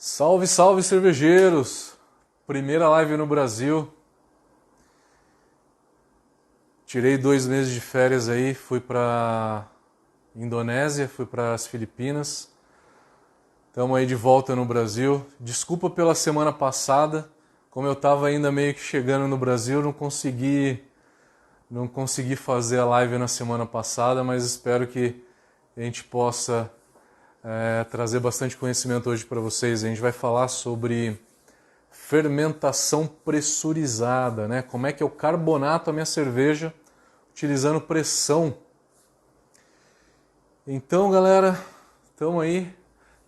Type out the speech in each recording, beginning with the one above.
Salve, salve, cervejeiros! Primeira live no Brasil. Tirei 2 meses de férias aí, fui para Indonésia, fui para as Filipinas. Estamos aí de volta no Brasil. Desculpa pela semana passada, como eu estava ainda meio que chegando no Brasil, não consegui fazer a live na semana passada, mas espero que a gente possa trazer bastante conhecimento hoje para vocês. A gente vai falar sobre fermentação pressurizada, né? Como é que eu carbonato a minha cerveja utilizando pressão. Então, galera, estamos aí,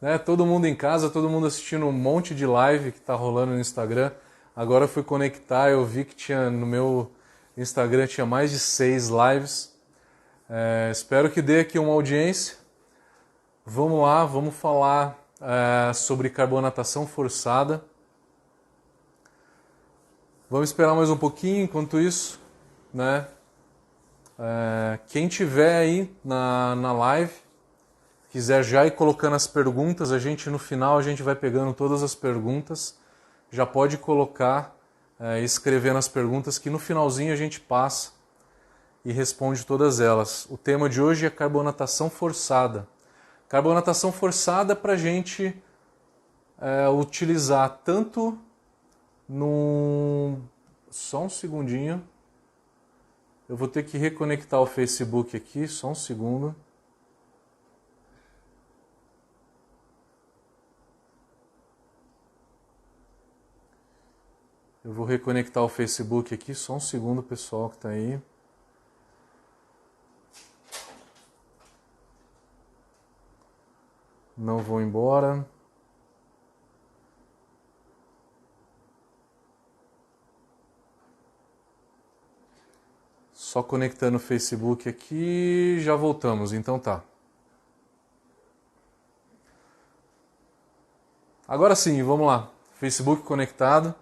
né? Todo mundo em casa, todo mundo assistindo um monte de live que está rolando no Instagram. Agora eu fui conectar, eu vi que tinha no meu Instagram tinha mais de 6 lives. Espero que dê aqui uma audiência. Vamos lá, vamos falar sobre carbonatação forçada. Vamos esperar mais um pouquinho enquanto isso, né? Quem tiver aí na live, quiser já ir colocando as perguntas, no final a gente vai pegando todas as perguntas. Já pode colocar, escrevendo as perguntas que no finalzinho a gente passa e responde todas elas. O tema de hoje é carbonatação forçada. Carbonatação forçada para a gente utilizar tanto Só um segundinho. Eu vou ter que reconectar o Facebook aqui, só um segundo. Eu vou reconectar o Facebook aqui, só um segundo, pessoal que está aí. Não vou embora. Só conectando o Facebook aqui, já voltamos, então tá. Agora sim, vamos lá. Facebook conectado.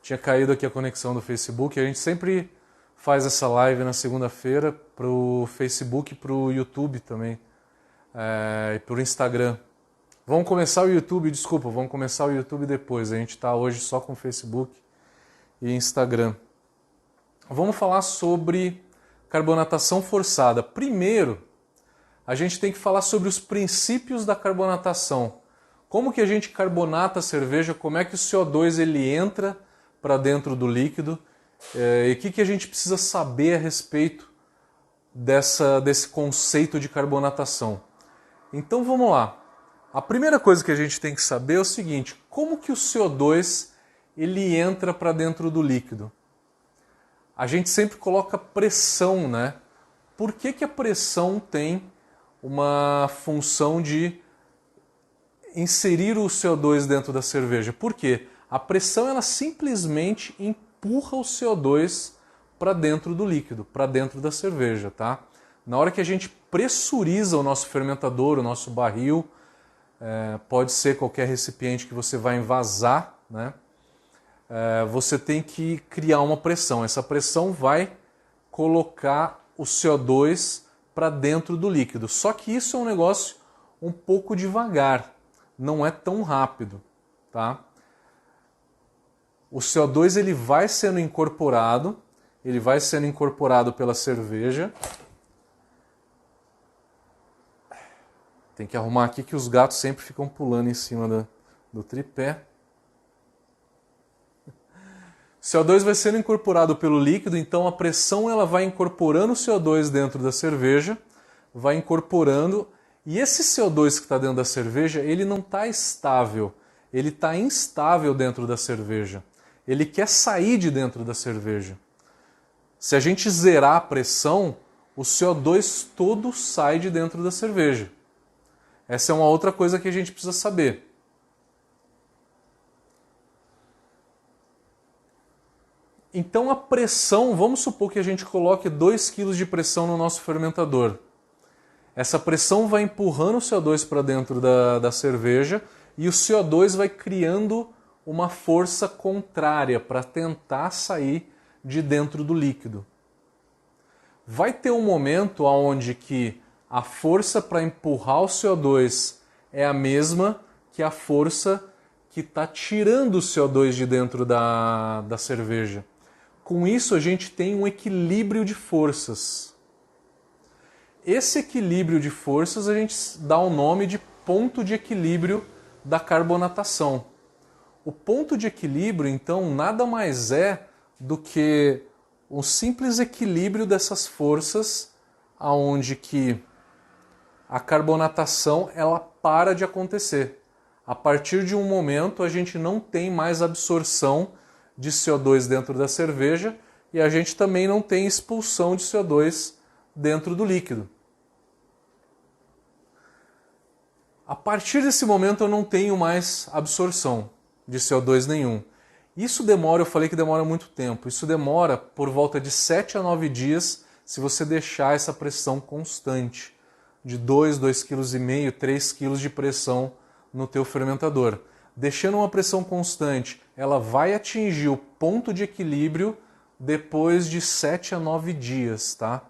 Tinha caído aqui a conexão do Facebook. A gente sempre faz essa live na segunda-feira pro Facebook e pro YouTube também. E pro Instagram. Vamos começar o YouTube depois. A gente está hoje só com Facebook e Instagram. Vamos falar sobre carbonatação forçada. Primeiro, a gente tem que falar sobre os princípios da carbonatação. Como que a gente carbonata a cerveja, como é que o CO2 ele entra para dentro do líquido e o que a gente precisa saber a respeito desse conceito de carbonatação. Então vamos lá. A primeira coisa que a gente tem que saber é o seguinte: como que o CO2 ele entra para dentro do líquido? A gente sempre coloca pressão, né? Por que a pressão tem uma função de inserir o CO2 dentro da cerveja? Por quê? A pressão ela simplesmente empurra o CO2 para dentro do líquido, para dentro da cerveja, tá? Na hora que a gente pressuriza o nosso fermentador, o nosso barril, pode ser qualquer recipiente que você vai envasar, né? Você tem que criar uma pressão. Essa pressão vai colocar o CO2 para dentro do líquido. Só que isso é um negócio um pouco devagar, não é tão rápido, tá? O CO2 ele vai sendo incorporado pela cerveja. Tem que arrumar aqui que os gatos sempre ficam pulando em cima do tripé. O CO2 vai sendo incorporado pelo líquido, então a pressão ela vai incorporando o CO2 dentro da cerveja, vai incorporando, e esse CO2 que está dentro da cerveja, ele não está estável, ele está instável dentro da cerveja. Ele quer sair de dentro da cerveja. Se a gente zerar a pressão, o CO2 todo sai de dentro da cerveja. Essa é uma outra coisa que a gente precisa saber. Então a pressão, vamos supor que a gente coloque 2 kg de pressão no nosso fermentador. Essa pressão vai empurrando o CO2 para dentro da cerveja e o CO2 vai criando uma força contrária para tentar sair de dentro do líquido. Vai ter um momento onde que a força para empurrar o CO2 é a mesma que a força que está tirando o CO2 de dentro da cerveja. Com isso, a gente tem um equilíbrio de forças. Esse equilíbrio de forças a gente dá o nome de ponto de equilíbrio da carbonatação. O ponto de equilíbrio, então, nada mais é do que um simples equilíbrio dessas forças, aonde que a carbonatação ela para de acontecer. A partir de um momento, a gente não tem mais absorção de CO2 dentro da cerveja e a gente também não tem expulsão de CO2 dentro do líquido. A partir desse momento eu não tenho mais absorção de CO2 nenhum. Isso demora, eu falei que demora muito tempo, isso demora por volta de 7 a 9 dias se você deixar essa pressão constante, de 2,5 kg, 3 kg de pressão no teu fermentador. Deixando uma pressão constante, ela vai atingir o ponto de equilíbrio depois de 7 a 9 dias, tá?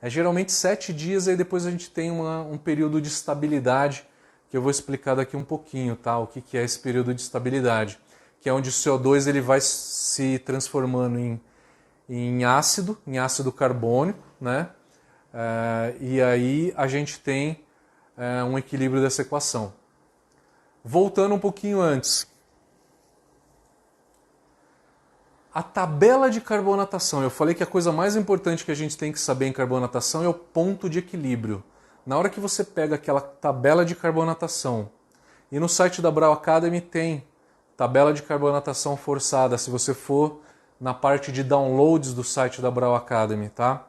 É geralmente 7 dias e depois a gente tem um período de estabilidade, que eu vou explicar daqui um pouquinho, tá? O que é esse período de estabilidade, que é onde o CO2 ele vai se transformando em ácido carbônico, né? E aí a gente tem um equilíbrio dessa equação. Voltando um pouquinho antes. A tabela de carbonatação. Eu falei que a coisa mais importante que a gente tem que saber em carbonatação é o ponto de equilíbrio. Na hora que você pega aquela tabela de carbonatação, e no site da Brau Academy tem tabela de carbonatação forçada, se você for na parte de downloads do site da Brau Academy, tá?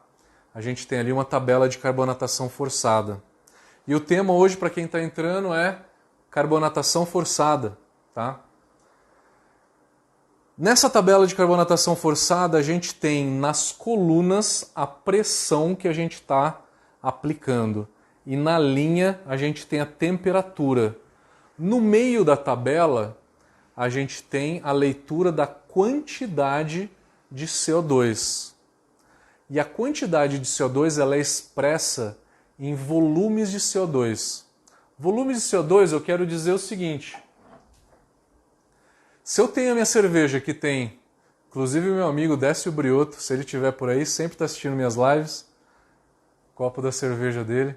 A gente tem ali uma tabela de carbonatação forçada. E o tema hoje, para quem está entrando, é carbonatação forçada, tá? Nessa tabela de carbonatação forçada, a gente tem nas colunas a pressão que a gente está aplicando. E na linha a gente tem a temperatura. No meio da tabela, a gente tem a leitura da quantidade de CO2. E a quantidade de CO2 ela é expressa em volumes de CO2. Volumes de CO2 eu quero dizer o seguinte. Se eu tenho a minha cerveja que tem, inclusive meu amigo Décio Briotto, se ele estiver por aí, sempre está assistindo minhas lives, copo da cerveja dele.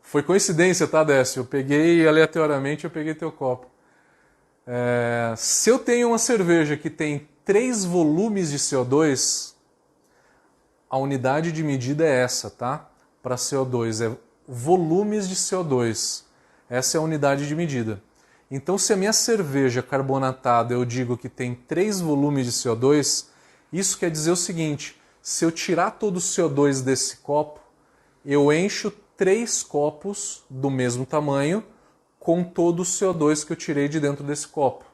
Foi coincidência, tá, Décio? Eu peguei aleatoriamente, eu peguei teu copo. Se eu tenho uma cerveja que tem 3 volumes de CO2, a unidade de medida é essa, tá? Para CO2, é volumes de CO2. Essa é a unidade de medida. Então, se a minha cerveja carbonatada eu digo que tem 3 volumes de CO2, isso quer dizer o seguinte, se eu tirar todo o CO2 desse copo, eu encho 3 copos do mesmo tamanho com todo o CO2 que eu tirei de dentro desse copo.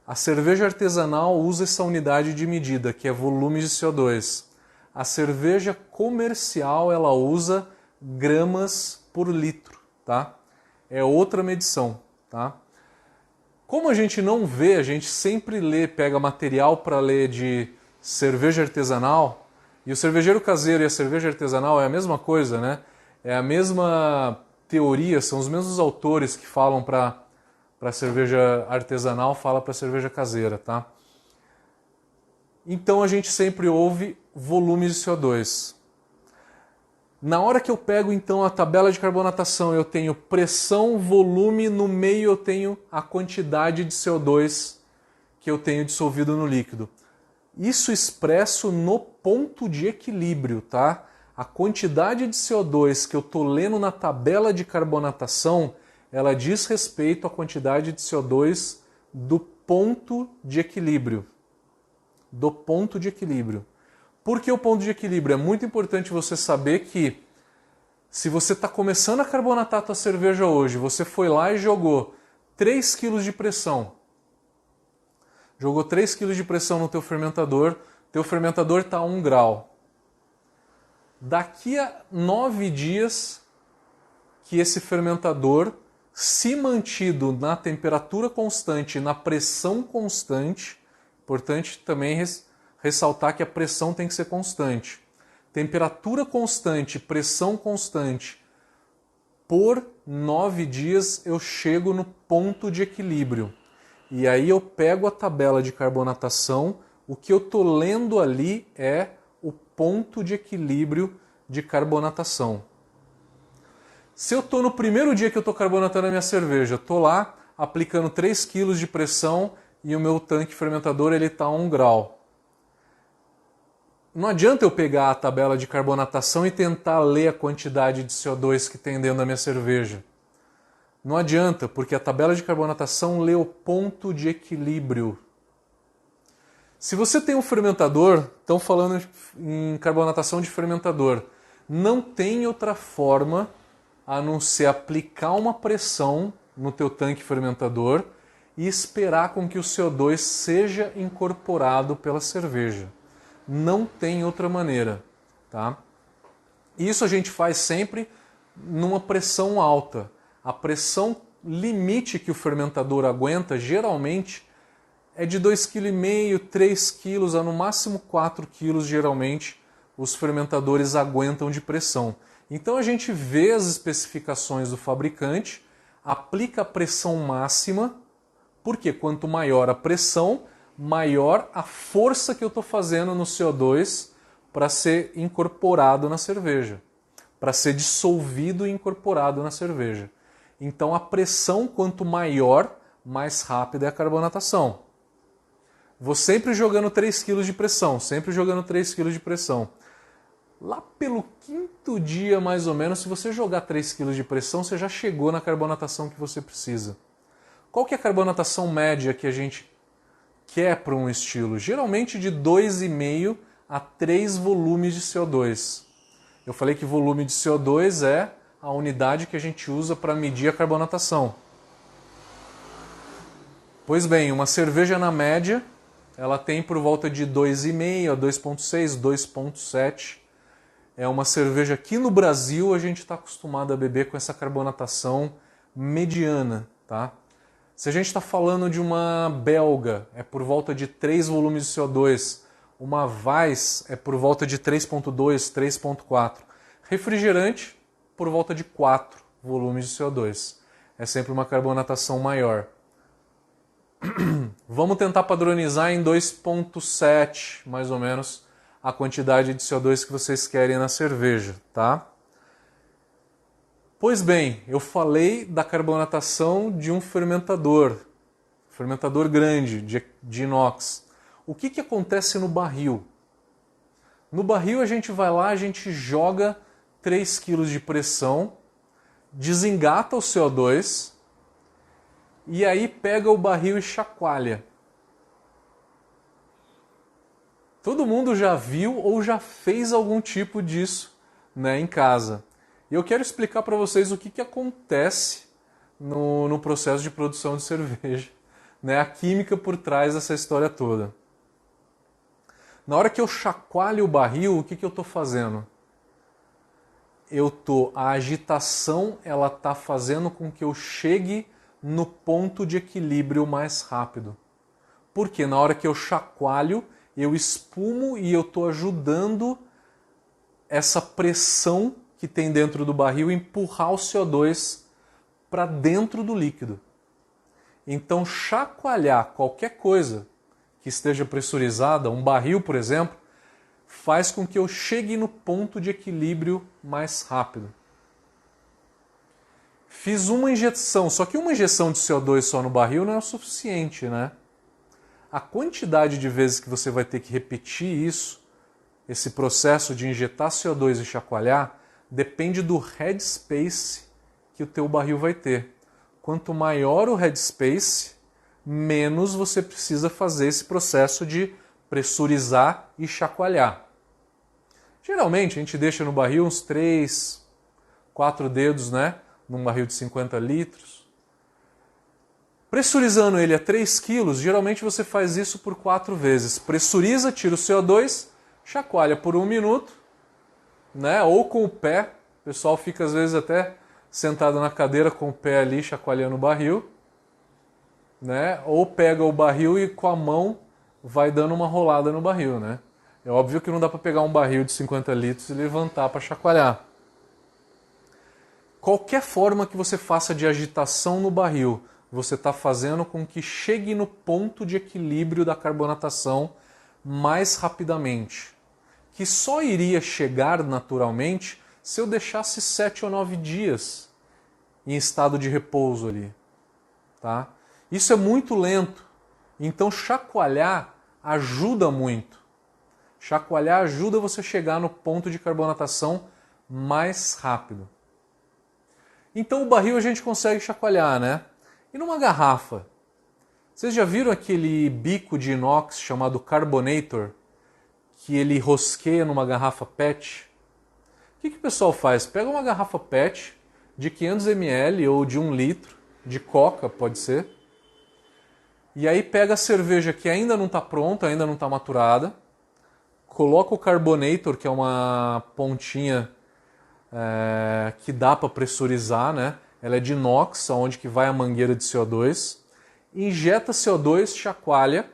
A cerveja artesanal usa essa unidade de medida, que é volume de CO2. A cerveja comercial ela usa gramas por litro, tá? É outra medição, tá? Como a gente não vê, a gente sempre pega material para ler de cerveja artesanal, e o cervejeiro caseiro e a cerveja artesanal é a mesma coisa, né? É a mesma teoria, são os mesmos autores que falam para cerveja artesanal, fala para cerveja caseira, tá? Então a gente sempre ouve volumes de CO2. Na hora que eu pego então a tabela de carbonatação, eu tenho pressão, volume, no meio eu tenho a quantidade de CO2 que eu tenho dissolvido no líquido. Isso expresso no ponto de equilíbrio, tá? A quantidade de CO2 que eu estou lendo na tabela de carbonatação, ela diz respeito à quantidade de CO2 do ponto de equilíbrio. Do ponto de equilíbrio. Por que o ponto de equilíbrio? É muito importante você saber que se você está começando a carbonatar a tua cerveja hoje, você foi lá e jogou 3 kg de pressão. Jogou 3 kg de pressão no teu fermentador está a 1 grau. Daqui a 9 dias que esse fermentador, se mantido na temperatura constante, na pressão constante, importante também ressaltar que a pressão tem que ser constante. Temperatura constante, pressão constante, por 9 dias eu chego no ponto de equilíbrio. E aí eu pego a tabela de carbonatação, o que eu estou lendo ali é o ponto de equilíbrio de carbonatação. Se eu estou no primeiro dia que eu estou carbonatando a minha cerveja, estou lá aplicando 3 kg de pressão e o meu tanque fermentador está a 1 grau. Não adianta eu pegar a tabela de carbonatação e tentar ler a quantidade de CO2 que tem dentro da minha cerveja. Não adianta, porque a tabela de carbonatação lê o ponto de equilíbrio. Se você tem um fermentador, estão falando em carbonatação de fermentador, não tem outra forma a não ser aplicar uma pressão no teu tanque fermentador e esperar com que o CO2 seja incorporado pela cerveja. Não tem outra maneira, tá? Isso a gente faz sempre numa pressão alta. A pressão limite que o fermentador aguenta, geralmente, é de 2,5 kg, 3 kg, a no máximo 4 kg, geralmente, os fermentadores aguentam de pressão. Então a gente vê as especificações do fabricante, aplica a pressão máxima, porque quanto maior a pressão, maior a força que eu estou fazendo no CO2 para ser incorporado na cerveja, para ser dissolvido e incorporado na cerveja. Então a pressão quanto maior, mais rápida é a carbonatação. Vou sempre jogando 3 kg de pressão, sempre jogando 3 kg de pressão. Lá pelo 5º dia, mais ou menos, se você jogar 3 kg de pressão, você já chegou na carbonatação que você precisa. Qual que é a carbonatação média que a gente quer para um estilo? Geralmente de 2,5 a 3 volumes de CO2. Eu falei que volume de CO2 é a unidade que a gente usa para medir a carbonatação. Pois bem, uma cerveja na média, ela tem por volta de 2,5 a 2,6, 2,7. É uma cerveja aqui no Brasil, a gente está acostumado a beber com essa carbonatação mediana, tá? Se a gente está falando de uma belga, é por volta de 3 volumes de CO2. Uma Weiss é por volta de 3,2, 3,4. Refrigerante, por volta de 4 volumes de CO2. É sempre uma carbonatação maior. Vamos tentar padronizar em 2,7, mais ou menos, a quantidade de CO2 que vocês querem na cerveja, tá? Pois bem, eu falei da carbonatação de um fermentador grande, de inox. O que acontece no barril? No barril a gente vai lá, a gente joga 3 kg de pressão, desengata o CO2 e aí pega o barril e chacoalha. Todo mundo já viu ou já fez algum tipo disso, né, em casa. E eu quero explicar para vocês o que acontece no processo de produção de cerveja, né, a química por trás dessa história toda. Na hora que eu chacoalho o barril, o que eu estou fazendo? A agitação ela está fazendo com que eu chegue no ponto de equilíbrio mais rápido. Porque na hora que eu chacoalho, eu espumo e eu estou ajudando essa pressão que tem dentro do barril empurrar o CO2 para dentro do líquido. Então, chacoalhar qualquer coisa que esteja pressurizada, um barril, por exemplo, faz com que eu chegue no ponto de equilíbrio mais rápido. Fiz uma injeção, só que uma injeção de CO2 só no barril não é o suficiente, né? A quantidade de vezes que você vai ter que repetir isso, esse processo de injetar CO2 e chacoalhar, depende do headspace que o teu barril vai ter. Quanto maior o headspace, menos você precisa fazer esse processo de pressurizar e chacoalhar. Geralmente a gente deixa no barril uns 3, 4 dedos, né? Num barril de 50 litros. Pressurizando ele a 3 kg, geralmente você faz isso por 4 vezes. Pressuriza, tira o CO2, chacoalha por 1 minuto, né? Ou com o pé. O pessoal fica às vezes até sentado na cadeira com o pé ali chacoalhando o barril, né? Ou pega o barril e com a mão vai dando uma rolada no barril, né? É óbvio que não dá para pegar um barril de 50 litros e levantar para chacoalhar. Qualquer forma que você faça de agitação no barril, você está fazendo com que chegue no ponto de equilíbrio da carbonatação mais rapidamente, que só iria chegar naturalmente se eu deixasse 7 ou 9 dias em estado de repouso ali. Tá? Isso é muito lento, então chacoalhar ajuda muito. Chacoalhar ajuda você a chegar no ponto de carbonatação mais rápido. Então o barril a gente consegue chacoalhar, né? E numa garrafa? Vocês já viram aquele bico de inox chamado carbonator? Que ele rosqueia numa garrafa PET? O que o pessoal faz? Pega uma garrafa PET de 500 ml ou de 1 litro, de coca pode ser, e aí pega a cerveja que ainda não está pronta, ainda não está maturada, coloca o carbonator, que é uma pontinha que dá para pressurizar, né? Ela é de inox, onde que vai a mangueira de CO2, injeta CO2, chacoalha,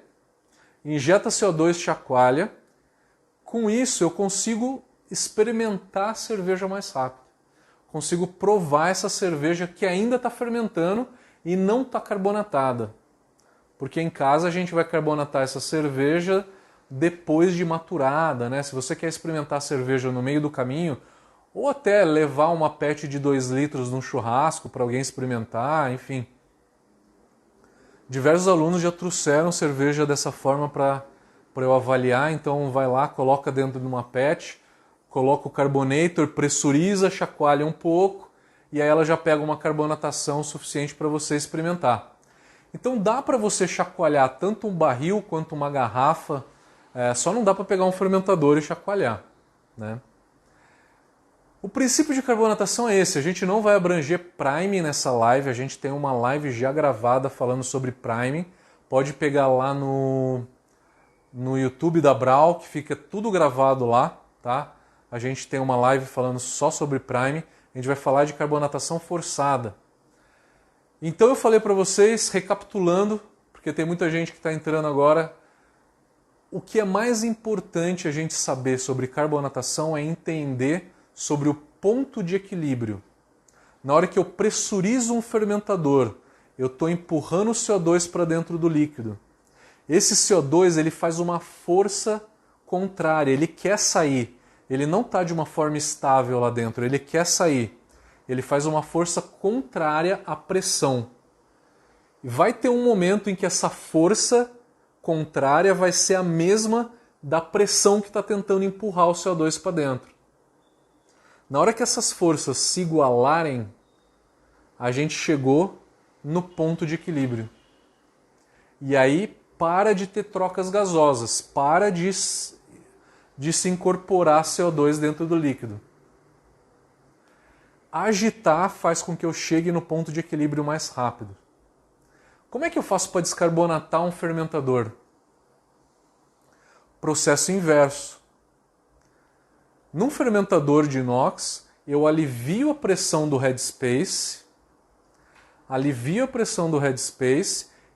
injeta CO2, chacoalha. Com isso eu consigo experimentar a cerveja mais rápido. Consigo provar essa cerveja que ainda está fermentando e não está carbonatada. Porque em casa a gente vai carbonatar essa cerveja depois de maturada, né? Se você quer experimentar a cerveja no meio do caminho, ou até levar uma PET de 2 litros num churrasco para alguém experimentar, enfim. Diversos alunos já trouxeram cerveja dessa forma para eu avaliar, então vai lá, coloca dentro de uma PET, coloca o carbonator, pressuriza, chacoalha um pouco, e aí ela já pega uma carbonatação suficiente para você experimentar. Então dá para você chacoalhar tanto um barril quanto uma garrafa, só não dá para pegar um fermentador e chacoalhar, né? O princípio de carbonatação é esse, a gente não vai abranger priming nessa live, a gente tem uma live já gravada falando sobre priming, pode pegar lá no YouTube da Brau, que fica tudo gravado lá, tá? A gente tem uma live falando só sobre priming, a gente vai falar de carbonatação forçada. Então eu falei para vocês, recapitulando, porque tem muita gente que está entrando agora, o que é mais importante a gente saber sobre carbonatação é entender sobre o ponto de equilíbrio. Na hora que eu pressurizo um fermentador, eu estou empurrando o CO2 para dentro do líquido. Esse CO2 ele faz uma força contrária, ele quer sair. Ele não está de uma forma estável lá dentro, ele quer sair. Ele faz uma força contrária à pressão. E vai ter um momento em que essa força contrária vai ser a mesma da pressão que está tentando empurrar o CO2 para dentro. Na hora que essas forças se igualarem, a gente chegou no ponto de equilíbrio. E aí para de ter trocas gasosas, para de se incorporar CO2 dentro do líquido. Agitar faz com que eu chegue no ponto de equilíbrio mais rápido. Como é que eu faço para descarbonatar um fermentador? Processo inverso. Num fermentador de inox, eu alivio a pressão do headspace,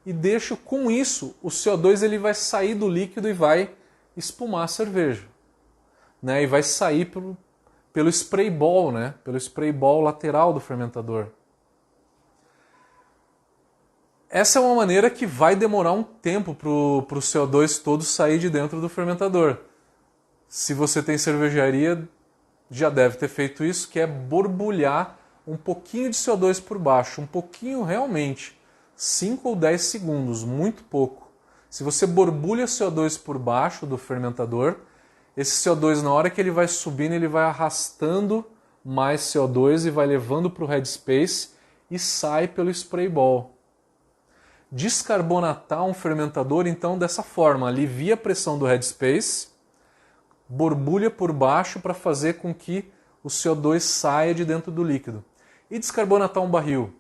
e deixo com isso, o CO2 ele vai sair do líquido e vai espumar a cerveja. Né? E vai sair pelo spray ball, né? Pelo spray ball lateral do fermentador. Essa é uma maneira que vai demorar um tempo para o CO2 todo sair de dentro do fermentador. Se você tem cervejaria, já deve ter feito isso, que é borbulhar um pouquinho de CO2 por baixo, um pouquinho realmente, 5 ou 10 segundos, muito pouco. Se você borbulha CO2 por baixo do fermentador, esse CO2 na hora que ele vai subindo, ele vai arrastando mais CO2 e vai levando para o headspace e sai pelo spray ball. Descarbonatar um fermentador, então, dessa forma, alivia a pressão do headspace, borbulha por baixo para fazer com que o CO2 saia de dentro do líquido. E descarbonatar um barril?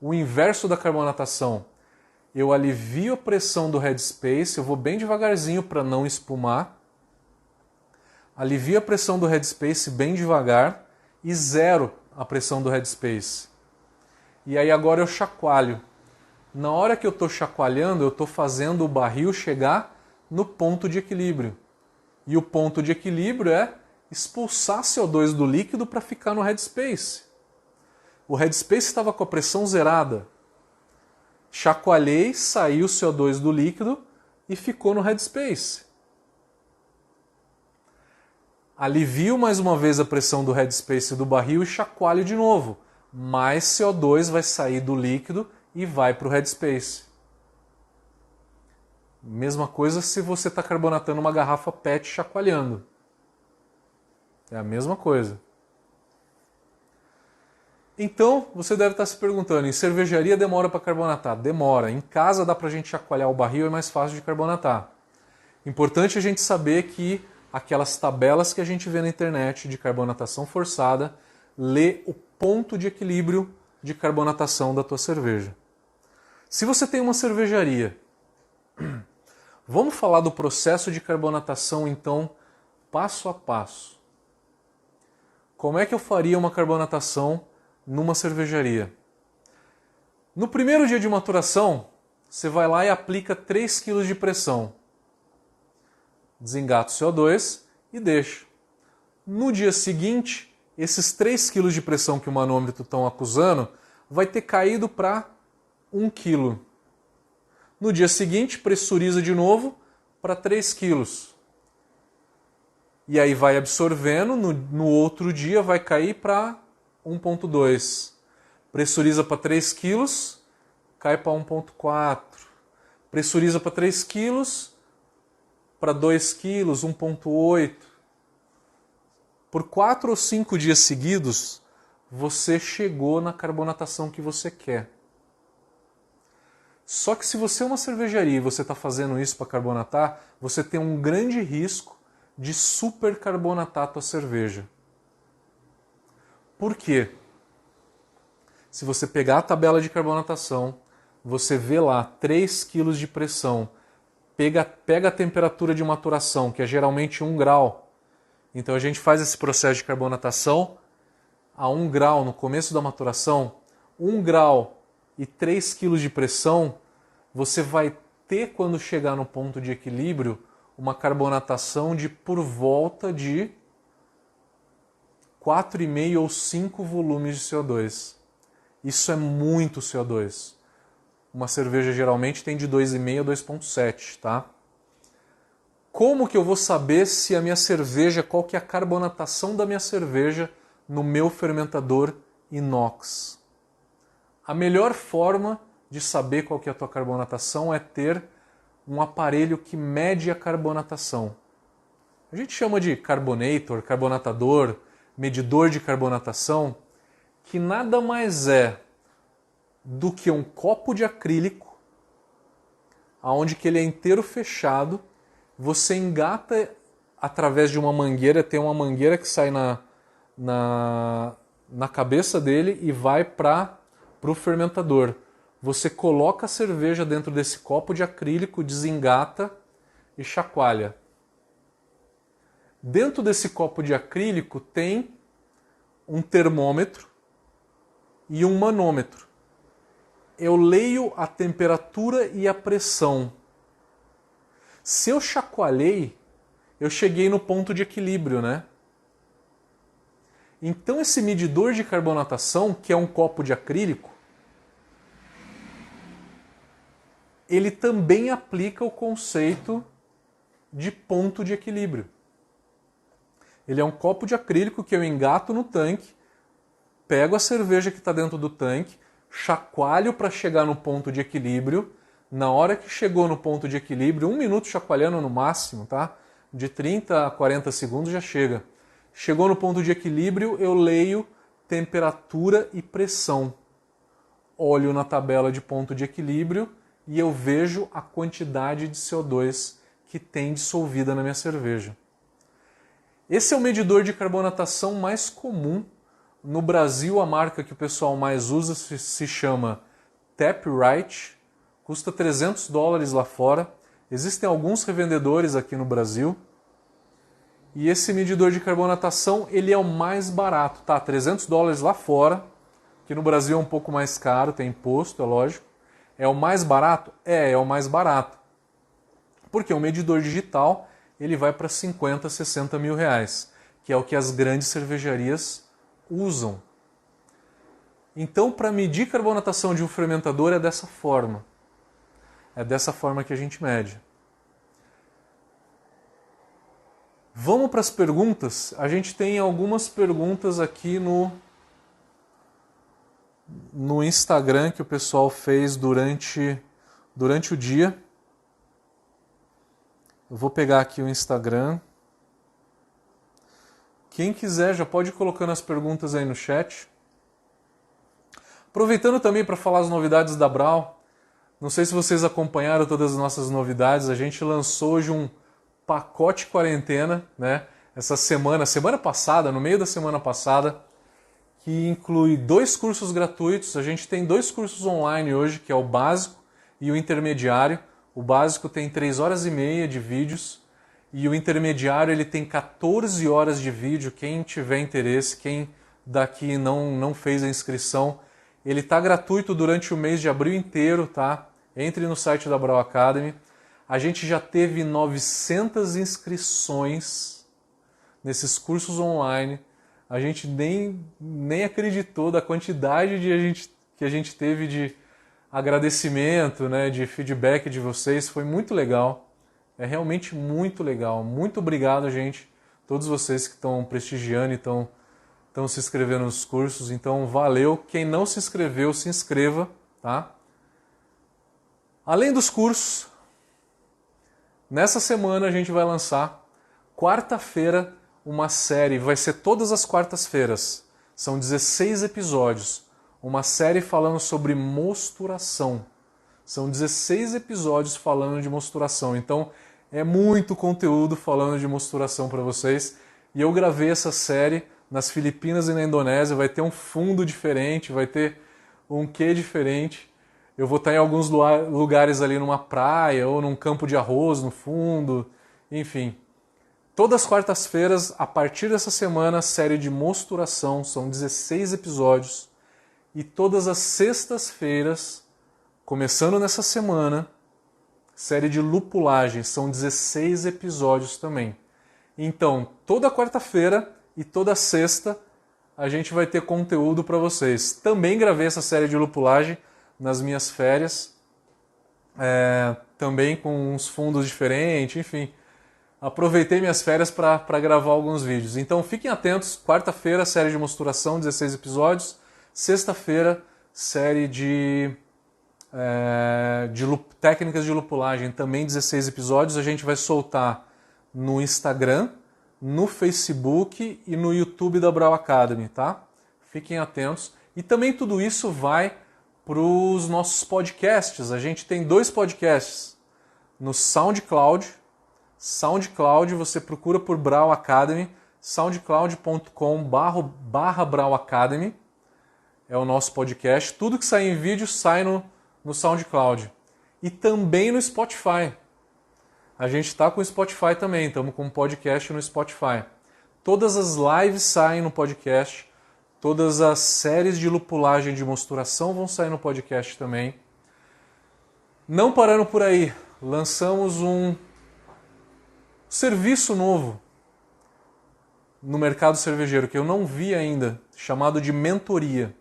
O inverso da carbonatação. Eu alivio a pressão do headspace, eu vou bem devagarzinho para não espumar. Alivio a pressão do headspace bem devagar e zero a pressão do headspace. E aí agora eu chacoalho. Na hora que eu estou chacoalhando, eu estou fazendo o barril chegar no ponto de equilíbrio. E o ponto de equilíbrio é expulsar CO2 do líquido para ficar no headspace. O headspace estava com a pressão zerada. Chacoalhei, saiu o CO2 do líquido e ficou no headspace. Alivio mais uma vez a pressão do headspace do barril e chacoalho de novo. Mais CO2 vai sair do líquido e vai para o headspace. Mesma coisa se você está carbonatando uma garrafa PET chacoalhando. É a mesma coisa. Então, você deve estar se perguntando, em cervejaria demora para carbonatar? Demora. Em casa dá para a gente chacoalhar o barril, é mais fácil de carbonatar. Importante a gente saber que aquelas tabelas que a gente vê na internet de carbonatação forçada, lê o ponto de equilíbrio de carbonatação da tua cerveja. Se você tem uma cervejaria, vamos falar do processo de carbonatação então, passo a passo. Como é que eu faria uma carbonatação numa cervejaria? No primeiro dia de maturação, você vai lá e aplica 3 kg de pressão. Desengata o CO2 e deixa. No dia seguinte, esses 3 kg de pressão que o manômetro estão acusando vai ter caído para 1 kg. No dia seguinte, pressuriza de novo para 3 kg. E aí vai absorvendo, no outro dia vai cair para 1,2. Pressuriza para 3 kg, cai para 1,4. Pressuriza para 3 kg, para 2 kg, 1,8. Por 4 ou 5 dias seguidos, você chegou na carbonatação que você quer. Só que se você é uma cervejaria e você está fazendo isso para carbonatar, você tem um grande risco de supercarbonatar a tua cerveja. Por quê? Se você pegar a tabela de carbonatação, você vê lá 3 kg de pressão, pega a temperatura de maturação, que é geralmente 1 grau. Então a gente faz esse processo de carbonatação a 1 grau no começo da maturação, 1 grau e 3 kg de pressão, você vai ter, quando chegar no ponto de equilíbrio, uma carbonatação de por volta de 4,5 ou 5 volumes de CO2. Isso é muito CO2. Uma cerveja geralmente tem de 2,5 a 2,7, tá? Como que eu vou saber se a minha cerveja, qual que é a carbonatação da minha cerveja no meu fermentador inox? A melhor forma de saber qual que é a tua carbonatação é ter um aparelho que mede a carbonatação. A gente chama de carbonator, carbonatador, medidor de carbonatação, que nada mais é do que um copo de acrílico, onde que ele é inteiro fechado, você engata através de uma mangueira, tem uma mangueira que sai na cabeça dele e vai para o fermentador. Você coloca a cerveja dentro desse copo de acrílico, desengata e chacoalha. Dentro desse copo de acrílico tem um termômetro e um manômetro. Eu leio a temperatura e a pressão. Se eu chacoalhei, eu cheguei no ponto de equilíbrio, né? Então esse medidor de carbonatação, que é um copo de acrílico, ele também aplica o conceito de ponto de equilíbrio. Ele é um copo de acrílico que eu engato no tanque, pego a cerveja que está dentro do tanque, chacoalho para chegar no ponto de equilíbrio. Na hora que chegou no ponto de equilíbrio, 1 minuto chacoalhando no máximo, tá? De 30 a 40 segundos já chega. Chegou no ponto de equilíbrio, eu leio temperatura e pressão. Olho na tabela de ponto de equilíbrio e eu vejo a quantidade de CO2 que tem dissolvida na minha cerveja. Esse é o medidor de carbonatação mais comum. No Brasil, a marca que o pessoal mais usa se chama Taprite, custa $300 lá fora. Existem alguns revendedores aqui no Brasil. E esse medidor de carbonatação, ele é o mais barato, tá? $300 lá fora, que no Brasil é um pouco mais caro, tem imposto, é lógico. É o mais barato? É o mais barato. Porque o medidor digital, ele vai para 50, 60 mil reais, que é o que as grandes cervejarias usam. Então, para medir carbonatação de um fermentador é dessa forma. É dessa forma que a gente mede. Vamos para as perguntas? A gente tem algumas perguntas aqui no Instagram que o pessoal fez durante o dia. Eu vou pegar aqui o Instagram. Quem quiser já pode ir colocando as perguntas aí no chat. Aproveitando também para falar as novidades da Brau. Não sei se vocês acompanharam todas as nossas novidades. A gente lançou hoje um pacote quarentena, né? Essa semana passada, no meio da semana passada, que inclui 2 cursos gratuitos. A gente tem 2 cursos online hoje, que é o básico e o intermediário. O básico tem 3 horas e meia de vídeos e o intermediário ele tem 14 horas de vídeo. Quem tiver interesse, quem daqui não fez a inscrição, ele está gratuito durante o mês de abril inteiro, tá? Entre no site da Brau Academy. A gente já teve 900 inscrições nesses cursos online. A gente nem acreditou da quantidade que a gente teve de agradecimento, né, de feedback de vocês. Foi muito legal. É realmente muito legal. Muito obrigado, gente. Todos vocês que estão prestigiando e estão se inscrevendo nos cursos. Então, valeu. Quem não se inscreveu, se inscreva, tá? Além dos cursos, nessa semana a gente vai lançar, quarta-feira, uma série. Vai ser todas as quartas-feiras. São 16 episódios. Uma série falando sobre mosturação. São 16 episódios falando de mosturação. Então, é muito conteúdo falando de mosturação para vocês. E eu gravei essa série nas Filipinas e na Indonésia. Vai ter um fundo diferente, vai ter um quê diferente. Eu vou estar em alguns lugares ali numa praia ou num campo de arroz no fundo. Enfim, todas as quartas-feiras, a partir dessa semana, série de mosturação. São 16 episódios. E todas as sextas-feiras, começando nessa semana, série de lupulagem. São 16 episódios também. Então, toda quarta-feira e toda sexta, a gente vai ter conteúdo para vocês. Também gravei essa série de lupulagem nas minhas férias, também com uns fundos diferentes, enfim. Aproveitei minhas férias para gravar alguns vídeos. Então fiquem atentos, quarta-feira, série de mosturação, 16 episódios. Sexta-feira, série de técnicas de lupulagem, também 16 episódios. A gente vai soltar no Instagram, no Facebook e no YouTube da Brau Academy, tá? Fiquem atentos. E também tudo isso vai para os nossos podcasts. A gente tem 2 podcasts no SoundCloud. SoundCloud, você procura por Brau Academy, soundcloud.com/Brau Academy. É o nosso podcast. Tudo que sai em vídeo sai no SoundCloud. E também no Spotify. A gente está com o Spotify também, estamos com um podcast no Spotify. Todas as lives saem no podcast. Todas as séries de lupulagem de mosturação vão sair no podcast também. Não parando por aí, lançamos um serviço novo no mercado cervejeiro que eu não vi ainda, chamado de mentoria.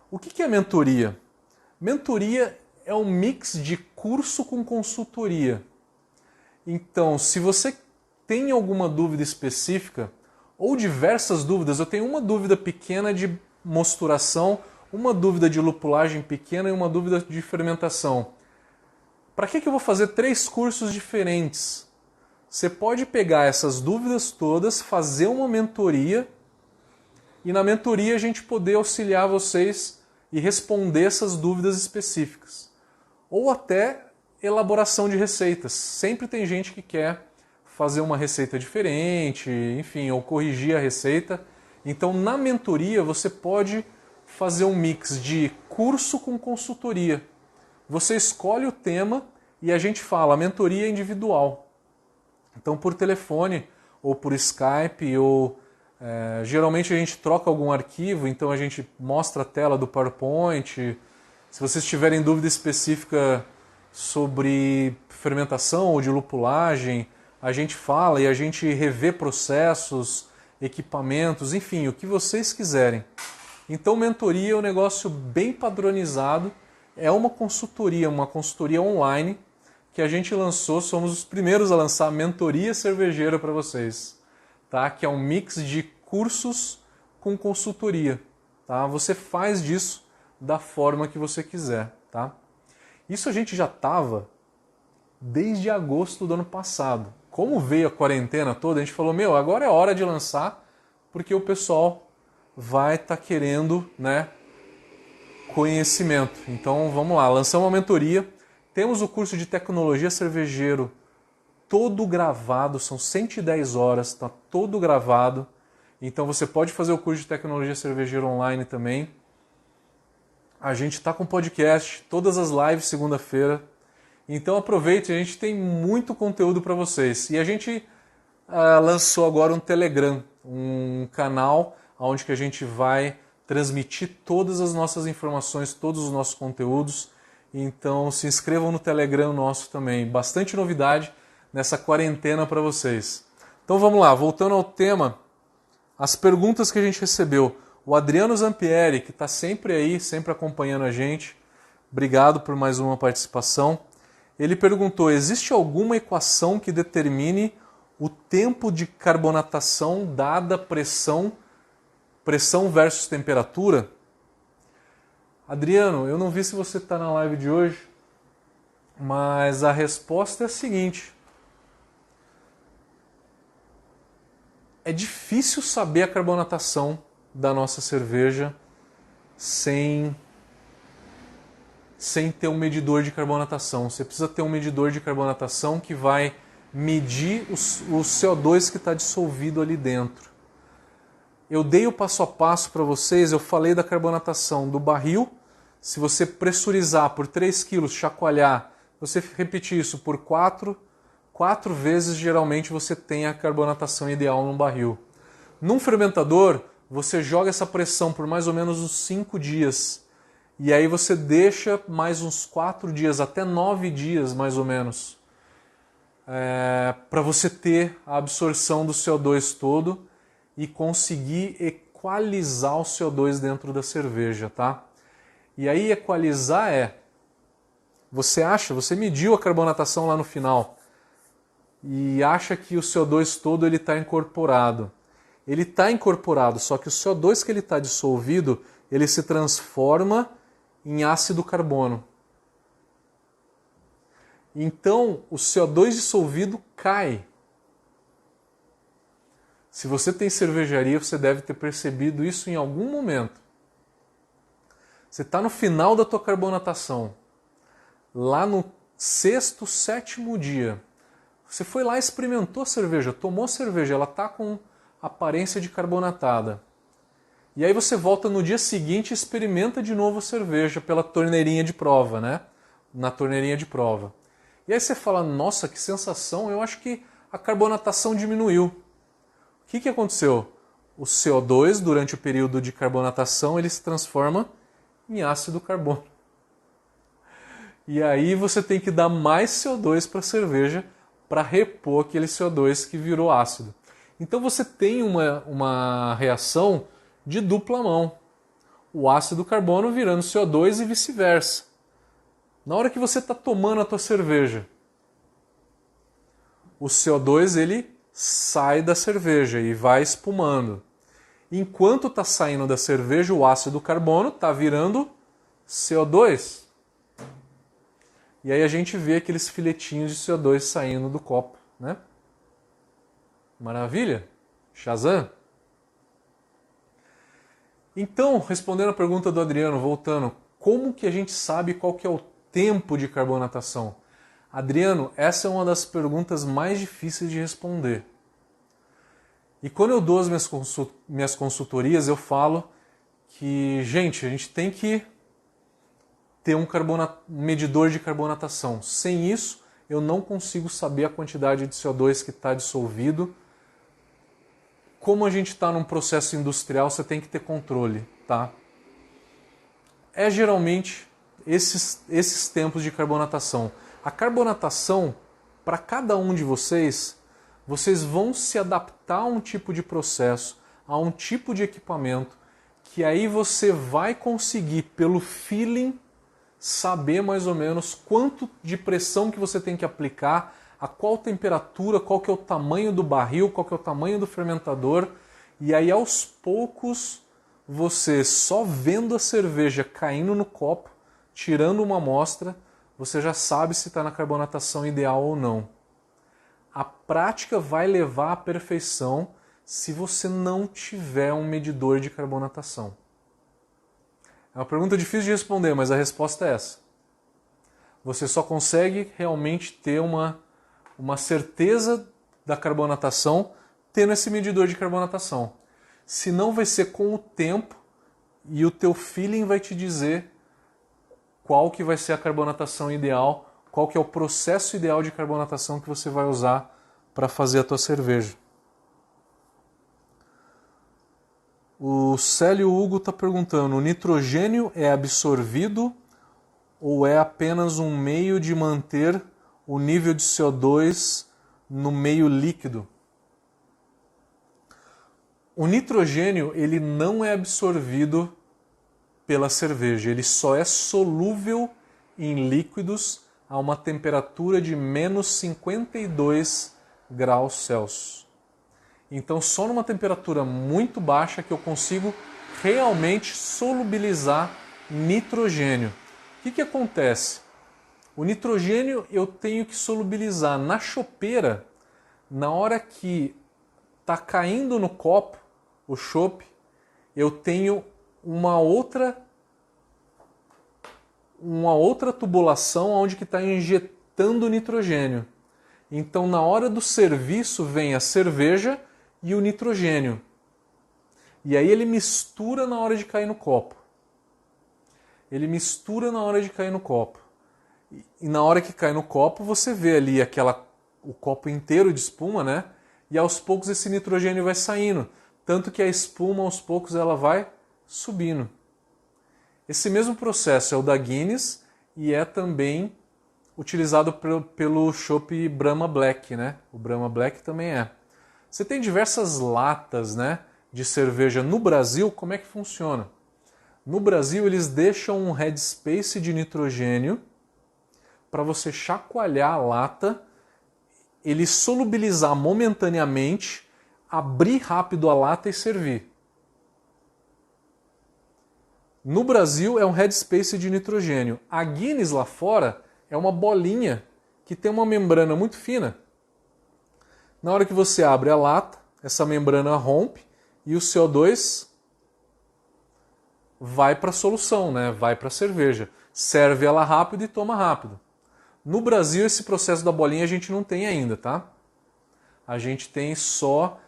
O que é mentoria? Mentoria é um mix de curso com consultoria. Então, se você tem alguma dúvida específica, ou diversas dúvidas, eu tenho uma dúvida pequena de mosturação, uma dúvida de lupulagem pequena e uma dúvida de fermentação. Para que eu vou fazer 3 cursos diferentes? Você pode pegar essas dúvidas todas, fazer uma mentoria e na mentoria a gente poder auxiliar vocês e responder essas dúvidas específicas. Ou até elaboração de receitas. Sempre tem gente que quer fazer uma receita diferente, enfim, ou corrigir a receita. Então, na mentoria, você pode fazer um mix de curso com consultoria. Você escolhe o tema e a gente fala, a mentoria é individual. Então, por telefone, ou por Skype, ou geralmente a gente troca algum arquivo, então a gente mostra a tela do PowerPoint. Se vocês tiverem dúvida específica sobre fermentação ou de lupulagem, a gente fala e a gente revê processos, equipamentos, enfim, o que vocês quiserem. Então, mentoria é um negócio bem padronizado, é uma consultoria online que a gente lançou, somos os primeiros a lançar a mentoria cervejeira para vocês, tá? Que é um mix de cursos com consultoria, tá? Você faz disso da forma que você quiser, tá? Isso a gente já estava desde agosto do ano passado. Como veio a quarentena toda, a gente falou, agora é hora de lançar, porque o pessoal vai estar querendo, né, conhecimento. Então vamos lá, lançamos uma mentoria, temos o curso de tecnologia cervejeiro todo gravado, são 110 horas, está todo gravado. Então você pode fazer o curso de tecnologia cervejeira online também. A gente está com podcast, todas as lives segunda-feira. Então aproveite, a gente tem muito conteúdo para vocês. E a gente lançou agora um Telegram, um canal onde que a gente vai transmitir todas as nossas informações, todos os nossos conteúdos. Então se inscrevam no Telegram nosso também. Bastante novidade nessa quarentena para vocês. Então vamos lá, voltando ao tema, as perguntas que a gente recebeu. O Adriano Zampieri, que está sempre aí, sempre acompanhando a gente. Obrigado por mais uma participação. Ele perguntou, existe alguma equação que determine o tempo de carbonatação dada pressão versus temperatura? Adriano, eu não vi se você está na live de hoje, mas a resposta é a seguinte. É difícil saber a carbonatação da nossa cerveja sem ter um medidor de carbonatação. Você precisa ter um medidor de carbonatação que vai medir o CO2 que está dissolvido ali dentro. Eu dei o passo a passo para vocês, eu falei da carbonatação do barril. Se você pressurizar por 3 kg, chacoalhar, você repetir isso por 4 vezes, geralmente você tem a carbonatação ideal num barril. Num fermentador, você joga essa pressão por mais ou menos uns 5 dias. E aí você deixa mais uns 4 dias, até 9 dias mais ou menos, para você ter a absorção do CO2 todo e conseguir equalizar o CO2 dentro da cerveja, tá? E aí equalizar você mediu a carbonatação lá no final e acha que o CO2 todo ele está incorporado. Ele está incorporado, só que o CO2 que ele está dissolvido, ele se transforma em ácido carbono. Então, o CO2 dissolvido cai. Se você tem cervejaria, você deve ter percebido isso em algum momento. Você está no final da tua carbonatação, lá no 6º, 7º dia. Você foi lá, experimentou a cerveja, tomou a cerveja, ela está com aparência de carbonatada. E aí você volta no dia seguinte e experimenta de novo a cerveja pela torneirinha de prova, né? Na torneirinha de prova. E aí você fala, nossa, que sensação, eu acho que a carbonatação diminuiu. O que aconteceu? O CO2, durante o período de carbonatação, ele se transforma em ácido carbono. E aí você tem que dar mais CO2 para a cerveja para repor aquele CO2 que virou ácido. Então você tem uma reação de dupla mão. O ácido carbono virando CO2 e vice-versa. Na hora que você está tomando a tua cerveja, o CO2 ele sai da cerveja e vai espumando. Enquanto está saindo da cerveja, o ácido carbono está virando CO2. E aí a gente vê aqueles filetinhos de CO2 saindo do copo, né? Maravilha? Shazam? Então, respondendo a pergunta do Adriano, voltando, como que a gente sabe qual que é o tempo de carbonatação? Adriano, essa é uma das perguntas mais difíceis de responder. E quando eu dou as minhas consultorias, eu falo que, gente, a gente tem que ter um medidor de carbonatação. Sem isso, eu não consigo saber a quantidade de CO2 que está dissolvido. Como a gente está num processo industrial, você tem que ter controle, tá? É geralmente esses tempos de carbonatação. A carbonatação, para cada um de vocês vão se adaptar a um tipo de processo, a um tipo de equipamento que aí você vai conseguir, pelo feeling, saber mais ou menos quanto de pressão que você tem que aplicar, a qual temperatura, qual que é o tamanho do barril, qual que é o tamanho do fermentador. E aí, aos poucos, você só vendo a cerveja caindo no copo, tirando uma amostra, você já sabe se está na carbonatação ideal ou não. A prática vai levar à perfeição se você não tiver um medidor de carbonatação. É uma pergunta difícil de responder, mas a resposta é essa. Você só consegue realmente ter uma certeza da carbonatação tendo esse medidor de carbonatação. Senão vai ser com o tempo e o teu feeling vai te dizer qual que vai ser a carbonatação ideal, qual que é o processo ideal de carbonatação que você vai usar para fazer a tua cerveja. O Célio Hugo está perguntando, o nitrogênio é absorvido ou é apenas um meio de manter o nível de CO2 no meio líquido? O nitrogênio ele não é absorvido pela cerveja, ele só é solúvel em líquidos a uma temperatura de menos 52 graus Celsius. Então só numa temperatura muito baixa que eu consigo realmente solubilizar nitrogênio. O que acontece? O nitrogênio eu tenho que solubilizar na chopeira, na hora que está caindo no copo o chopp, eu tenho uma outra tubulação onde que está injetando nitrogênio. Então na hora do serviço vem a cerveja e o nitrogênio. E aí ele mistura na hora de cair no copo. Ele mistura na hora de cair no copo. E na hora que cai no copo, você vê ali o copo inteiro de espuma, né? E aos poucos esse nitrogênio vai saindo. Tanto que a espuma, aos poucos, ela vai subindo. Esse mesmo processo é o da Guinness e é também utilizado pelo chopp Brahma Black, né? O Brahma Black também é. Você tem diversas latas, né, de cerveja no Brasil. Como é que funciona? No Brasil eles deixam um headspace de nitrogênio para você chacoalhar a lata, ele solubilizar momentaneamente, abrir rápido a lata e servir. No Brasil é um headspace de nitrogênio. A Guinness lá fora é uma bolinha que tem uma membrana muito fina. Na hora que você abre a lata, essa membrana rompe e o CO2 vai para a solução, né? Vai para a cerveja. Serve ela rápido e toma rápido. No Brasil, esse processo da bolinha a gente não tem ainda, tá? A gente tem só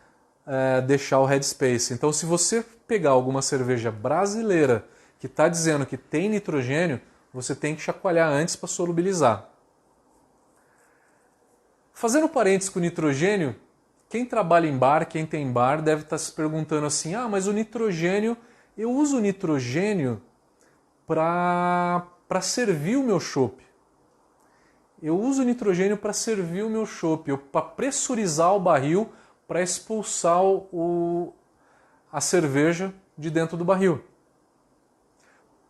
deixar o headspace. Então, se você pegar alguma cerveja brasileira que está dizendo que tem nitrogênio, você tem que chacoalhar antes para solubilizar. Fazendo parênteses com o nitrogênio, quem trabalha em bar, quem tem bar, deve estar se perguntando assim, mas o nitrogênio, eu uso o nitrogênio para servir o meu chopp. Eu uso o nitrogênio para servir o meu chopp, para pressurizar o barril, para expulsar a cerveja de dentro do barril.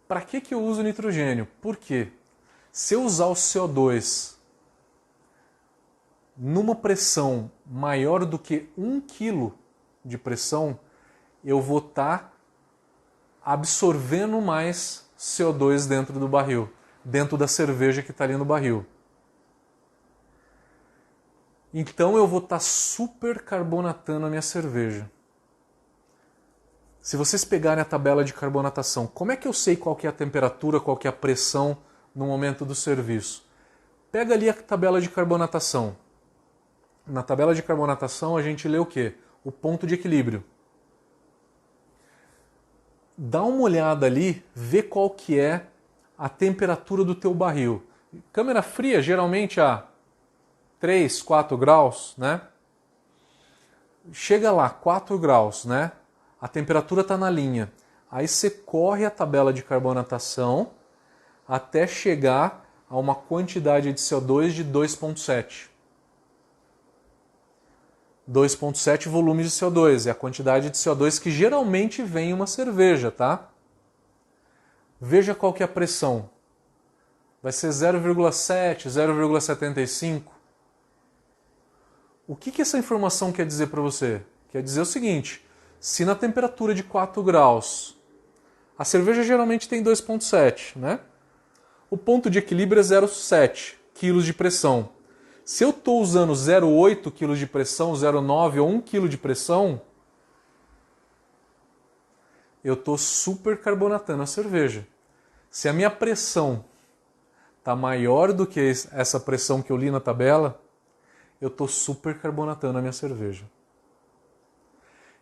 Para que eu uso nitrogênio? Por quê? Se eu usar o CO2 numa pressão maior do que 1 kg de pressão, eu vou estar absorvendo mais CO2 dentro do barril, dentro da cerveja que está ali no barril. Então eu vou estar super carbonatando a minha cerveja. Se vocês pegarem a tabela de carbonatação, como é que eu sei qual que é a temperatura, qual que é a pressão no momento do serviço? Pega ali a tabela de carbonatação. Na tabela de carbonatação a gente lê o quê? O ponto de equilíbrio. Dá uma olhada ali, vê qual que é a temperatura do teu barril. Câmera fria geralmente a 3, 4 graus, né? Chega lá, 4 graus, né? A temperatura está na linha. Aí você corre a tabela de carbonatação até chegar a uma quantidade de CO2 de 2,7. 2,7 volumes de CO2, é a quantidade de CO2 que geralmente vem em uma cerveja, tá? Veja qual que é a pressão. Vai ser 0,7, 0,75. O que essa informação quer dizer para você? Quer dizer o seguinte, se na temperatura de 4 graus, a cerveja geralmente tem 2,7, né? O ponto de equilíbrio é 0,7 kg de pressão. Se eu estou usando 0,8 kg de pressão, 0,9 ou 1 kg de pressão, eu estou supercarbonatando a cerveja. Se a minha pressão está maior do que essa pressão que eu li na tabela, eu estou supercarbonatando a minha cerveja.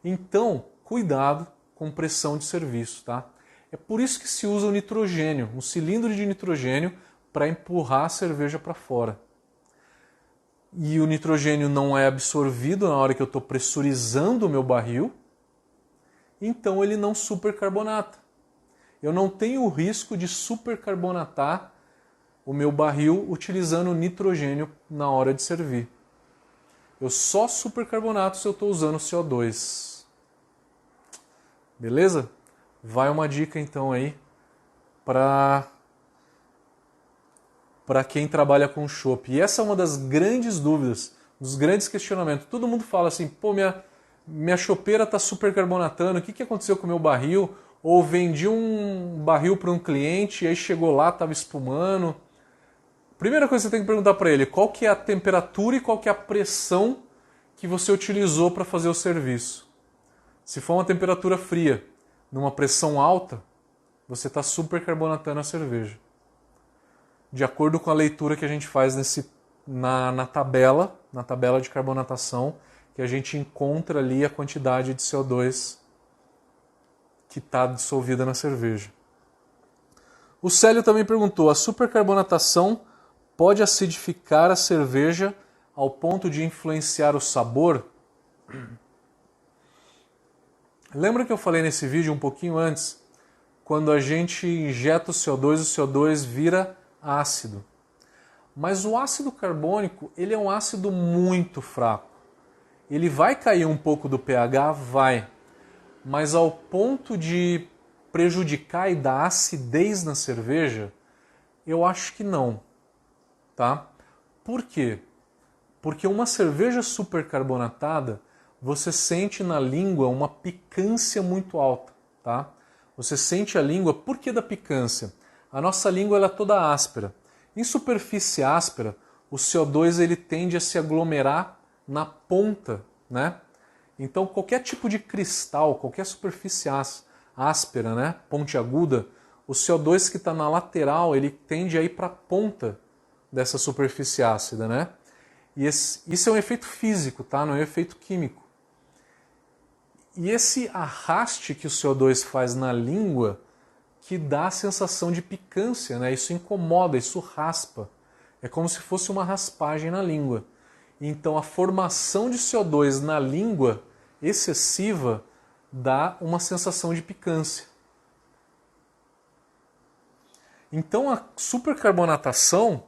Então, cuidado com pressão de serviço, tá? É por isso que se usa o nitrogênio, um cilindro de nitrogênio para empurrar a cerveja para fora. E o nitrogênio não é absorvido na hora que eu estou pressurizando o meu barril, então ele não supercarbonata. Eu não tenho o risco de supercarbonatar o meu barril utilizando nitrogênio na hora de servir. Eu só supercarbonato se eu estou usando CO2. Beleza? Vai uma dica então aí para quem trabalha com chopp. E essa é uma das grandes dúvidas, dos grandes questionamentos. Todo mundo fala assim, pô, minha chopeira está supercarbonatando, o que aconteceu com o meu barril? Ou vendi um barril para um cliente e aí chegou lá, estava espumando. Primeira coisa que você tem que perguntar para ele, qual que é a temperatura e qual que é a pressão que você utilizou para fazer o serviço. Se for uma temperatura fria, numa pressão alta, você está supercarbonatando a cerveja. De acordo com a leitura que a gente faz na tabela de carbonatação, que a gente encontra ali a quantidade de CO2 que está dissolvida na cerveja. O Célio também perguntou, a supercarbonatação pode acidificar a cerveja ao ponto de influenciar o sabor? Lembra que eu falei nesse vídeo um pouquinho antes? Quando a gente injeta o CO2 vira ácido. Mas o ácido carbônico, ele é um ácido muito fraco. Ele vai cair um pouco do pH? Vai. Mas ao ponto de prejudicar e dar acidez na cerveja, eu acho que não. Tá? Por quê? Porque uma cerveja supercarbonatada, você sente na língua uma picância muito alta, tá? Você sente a língua, por que da picância? A nossa língua ela é toda áspera. Em superfície áspera, o CO2 ele tende a se aglomerar na ponta, né? Então qualquer tipo de cristal, qualquer superfície áspera, né? Pontiaguda, o CO2 que está na lateral, ele tende a ir para a ponta dessa superfície ácida, né? E isso é um efeito físico, tá? Não é um efeito químico. E esse arraste que o CO2 faz na língua que dá a sensação de picância, né? Isso incomoda, isso raspa. É como se fosse uma raspagem na língua. Então a formação de CO2 na língua excessiva dá uma sensação de picância. Então a supercarbonatação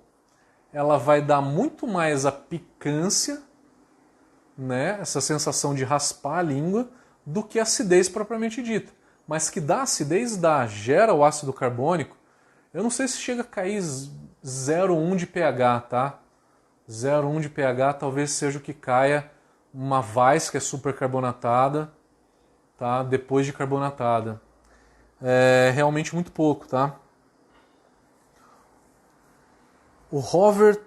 ela vai dar muito mais a picância, né, essa sensação de raspar a língua, do que a acidez propriamente dita. Mas que dá acidez, dá, gera o ácido carbônico. Eu não sei se chega a cair 0,1 de pH, tá? 0,1 de pH talvez seja o que caia uma Weiss que é supercarbonatada, tá? Depois de carbonatada. É realmente muito pouco, tá? O Hover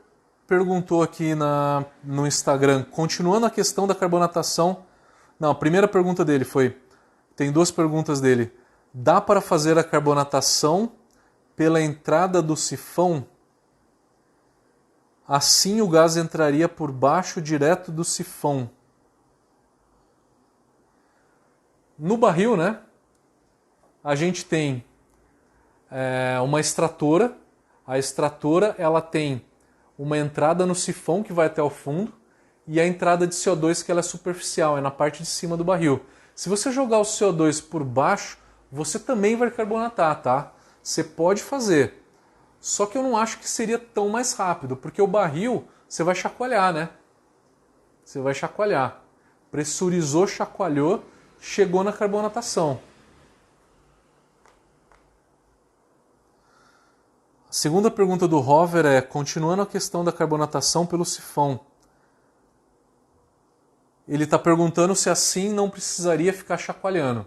perguntou aqui no Instagram, continuando a questão da carbonatação. Não, a primeira pergunta dele foi, tem duas perguntas dele. Dá para fazer a carbonatação pela entrada do sifão? Assim o gás entraria por baixo direto do sifão. No barril, né? A gente tem uma extratora. A extratora ela tem uma entrada no sifão que vai até o fundo e a entrada de CO2 que ela é superficial, é na parte de cima do barril. Se você jogar o CO2 por baixo, você também vai carbonatar, tá? Você pode fazer. Só que eu não acho que seria tão mais rápido, porque o barril você vai chacoalhar, né? Você vai chacoalhar. pressurizou, chacoalhou, chegou na carbonatação. A segunda pergunta do Hover é, continuando a questão da carbonatação pelo sifão. Ele está perguntando se assim não precisaria ficar chacoalhando.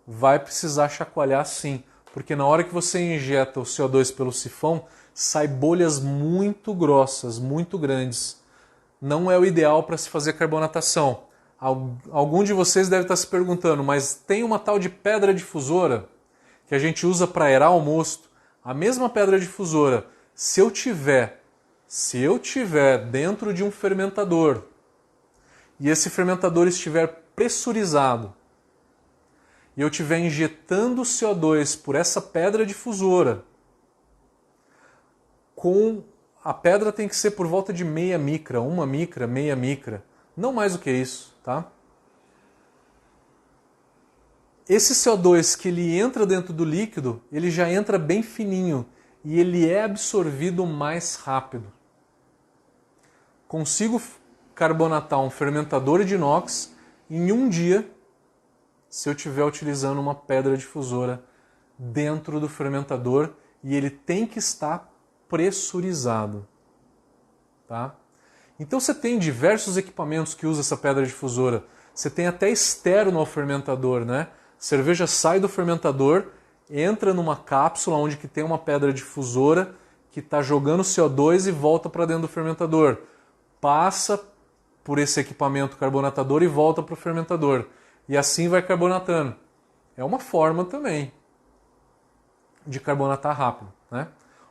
Vai precisar chacoalhar sim, porque na hora que você injeta o CO2 pelo sifão, sai bolhas muito grossas, muito grandes. Não é o ideal para se fazer carbonatação. Algum de vocês deve estar se perguntando, mas tem uma tal de pedra difusora que a gente usa para aerar o mosto. A mesma pedra difusora, se eu tiver dentro de um fermentador e esse fermentador estiver pressurizado e eu estiver injetando CO2 por essa pedra difusora, a pedra tem que ser por volta de meia micra, uma micra, meia micra, não mais do que isso, tá? Esse CO2 que ele entra dentro do líquido, ele já entra bem fininho e ele é absorvido mais rápido. Consigo carbonatar um fermentador de inox em um dia se eu estiver utilizando uma pedra difusora dentro do fermentador e ele tem que estar pressurizado. Tá? Então você tem diversos equipamentos que usam essa pedra difusora. Você tem até externo ao fermentador, né? Cerveja sai do fermentador, entra numa cápsula onde que tem uma pedra difusora que está jogando CO2 e volta para dentro do fermentador. Passa por esse equipamento carbonatador e volta para o fermentador. E assim vai carbonatando. É uma forma também de carbonatar rápido, né?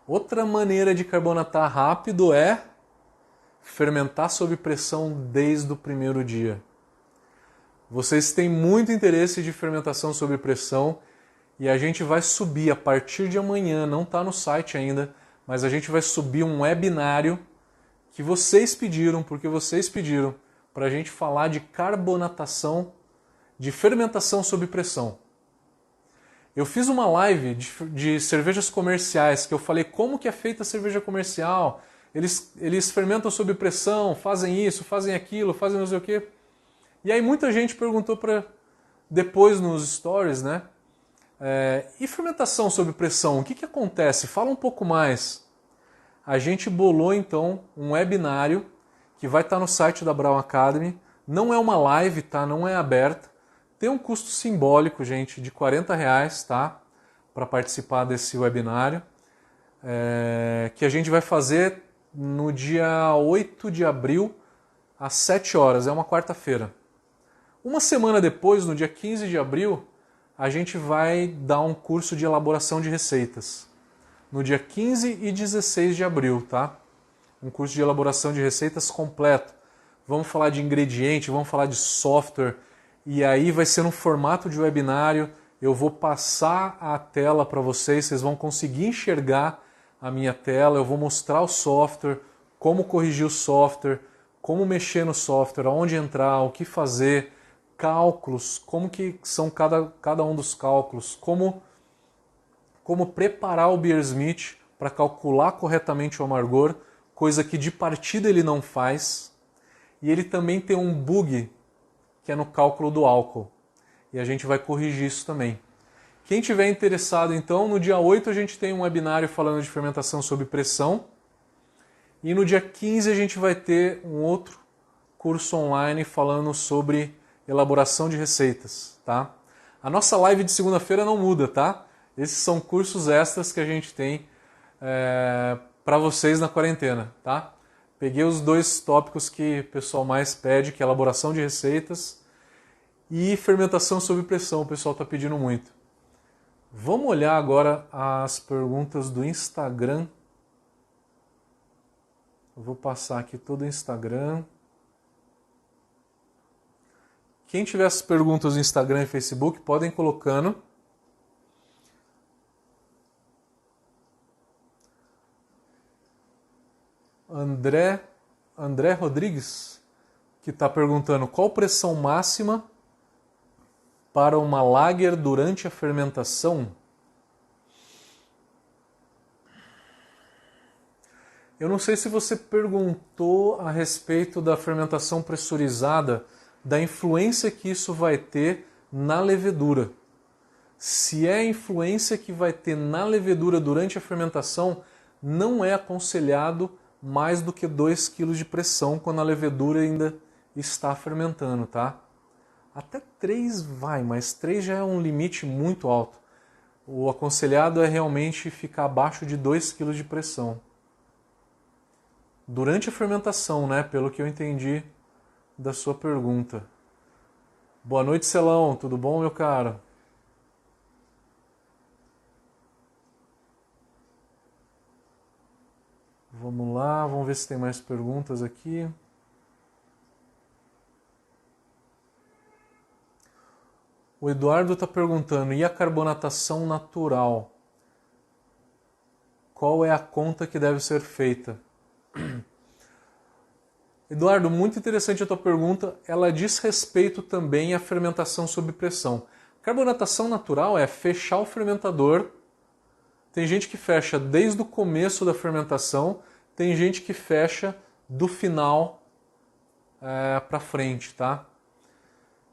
Outra maneira de carbonatar rápido é fermentar sob pressão desde o primeiro dia. Vocês têm muito interesse de fermentação sob pressão e a gente vai subir a partir de amanhã, não está no site ainda, mas a gente vai subir um webinário que vocês pediram, porque vocês pediram, para a gente falar de carbonatação, de fermentação sob pressão. Eu fiz uma live de cervejas comerciais, que eu falei como que é feita a cerveja comercial, eles fermentam sob pressão, fazem isso, fazem aquilo, fazem não sei o quê. E aí muita gente perguntou depois nos stories, né? E fermentação sob pressão, o que acontece? Fala um pouco mais. A gente bolou então um webinário que vai estar no site da Brown Academy. Não é uma live, tá? Não é aberta. Tem um custo simbólico, gente, de R$40, tá? Para participar desse webinário. Que a gente vai fazer no dia 8 de abril, às 7 horas. É uma quarta-feira. Uma semana depois, no dia 15 de abril, a gente vai dar um curso de elaboração de receitas. No dia 15 e 16 de abril, tá? Um curso de elaboração de receitas completo. Vamos falar de ingrediente, vamos falar de software. E aí vai ser no formato de webinário. Eu vou passar a tela para vocês, vocês vão conseguir enxergar a minha tela. Eu vou mostrar o software, como corrigir o software, como mexer no software, aonde entrar, o que fazer, cálculos, como que são cada um dos cálculos, como preparar o Beersmith para calcular corretamente o amargor, coisa que de partida ele não faz. E ele também tem um bug que é no cálculo do álcool. E a gente vai corrigir isso também. Quem tiver interessado, então, no dia 8 a gente tem um webinário falando de fermentação sob pressão. E no dia 15 a gente vai ter um outro curso online falando sobre elaboração de receitas, tá? A nossa live de segunda-feira não muda, tá? Esses são cursos extras que a gente tem para vocês na quarentena, tá? Peguei os dois tópicos que o pessoal mais pede, que é elaboração de receitas e fermentação sob pressão, o pessoal está pedindo muito. Vamos olhar agora as perguntas do Instagram. Eu vou passar aqui todo o Instagram. Quem tiver as perguntas no Instagram e Facebook, podem ir colocando. André Rodrigues, que está perguntando qual pressão máxima para uma lager durante a fermentação? Eu não sei se você perguntou a respeito da fermentação pressurizada da influência que isso vai ter na levedura. Se é a influência que vai ter na levedura durante a fermentação, não é aconselhado mais do que 2 kg de pressão quando a levedura ainda está fermentando, tá? Até 3 vai, mas 3 já é um limite muito alto. O aconselhado é realmente ficar abaixo de 2 kg de pressão. Durante a fermentação, né? Pelo que eu entendi da sua pergunta. Boa noite, Celão. Tudo bom, meu cara? Vamos lá, vamos ver se tem mais perguntas aqui. O Eduardo está perguntando, e a carbonatação natural? Qual é a conta que deve ser feita? Eduardo, muito interessante a tua pergunta. Ela diz respeito também à fermentação sob pressão. Carbonatação natural é fechar o fermentador. Tem gente que fecha desde o começo da fermentação, tem gente que fecha do final para frente, tá?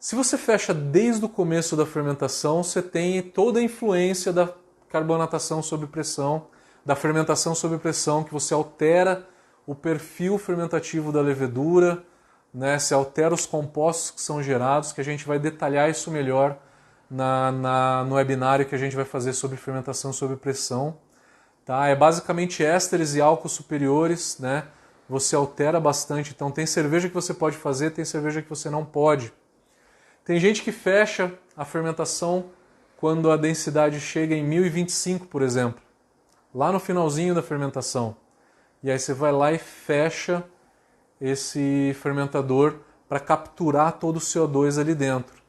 Se você fecha desde o começo da fermentação, você tem toda a influência da carbonatação sob pressão, da fermentação sob pressão, que você altera o perfil fermentativo da levedura, né? Você altera os compostos que são gerados, que a gente vai detalhar isso melhor no webinário que a gente vai fazer sobre fermentação sob pressão. Tá? É basicamente ésteres e álcools superiores, né? Você altera bastante, então tem cerveja que você pode fazer, tem cerveja que você não pode. Tem gente que fecha a fermentação quando a densidade chega em 1025, por exemplo, lá no finalzinho da fermentação. E aí você vai lá e fecha esse fermentador para capturar todo o CO2 ali dentro.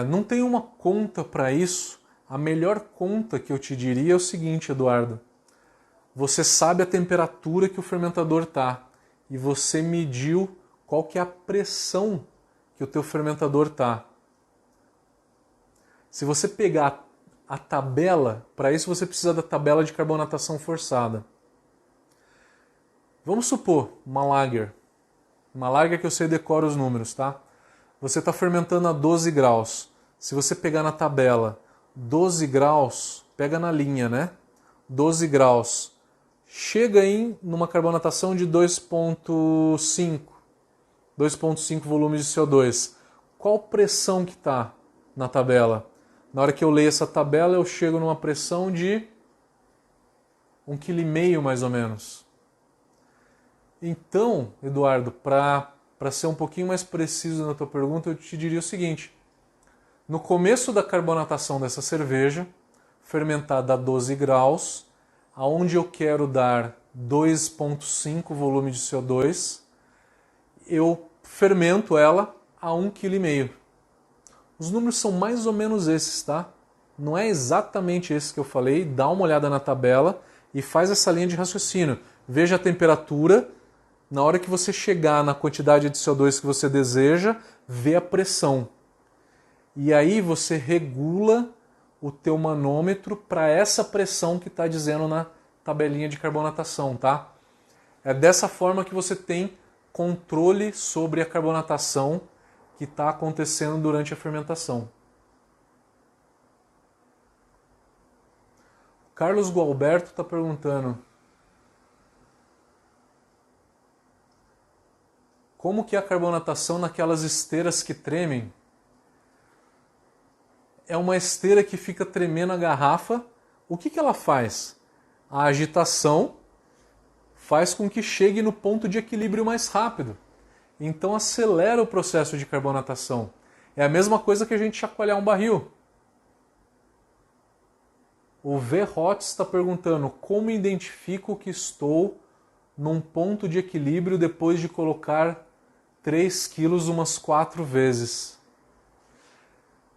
Não tem uma conta para isso. A melhor conta que eu te diria é o seguinte, Eduardo. Você sabe a temperatura que o fermentador está e você mediu qual que é a pressão que o teu fermentador está. Se você pegar a tabela, para isso você precisa da tabela de carbonatação forçada. Vamos supor uma lager que eu sei decora os números, tá? Você está fermentando a 12 graus. Se você pegar na tabela 12 graus, pega na linha, né? 12 graus. Chega em numa carbonatação de 2,5 volumes de CO2. Qual pressão que está na tabela? Na hora que eu leio essa tabela, eu chego numa pressão de 1,5 kg mais ou menos. Então, Eduardo, para ser um pouquinho mais preciso na tua pergunta, eu te diria o seguinte. No começo da carbonatação dessa cerveja, fermentada a 12 graus, aonde eu quero dar 2,5 volume de CO2, eu fermento ela a 1,5 kg. Os números são mais ou menos esses, tá? Não é exatamente esse que eu falei, dá uma olhada na tabela e faz essa linha de raciocínio. Veja a temperatura, na hora que você chegar na quantidade de CO2 que você deseja, vê a pressão. E aí você regula o teu manômetro para essa pressão que está dizendo na tabelinha de carbonatação, tá? É dessa forma que você tem controle sobre a carbonatação que está acontecendo durante a fermentação. Carlos Gualberto está perguntando: como que é a carbonatação naquelas esteiras que tremem? É uma esteira que fica tremendo a garrafa. O que ela faz? A agitação faz com que chegue no ponto de equilíbrio mais rápido. Então acelera o processo de carbonatação. É a mesma coisa que a gente chacoalhar um barril. O V. Hotz está perguntando: como identifico que estou num ponto de equilíbrio depois de colocar 3 quilos umas 4 vezes?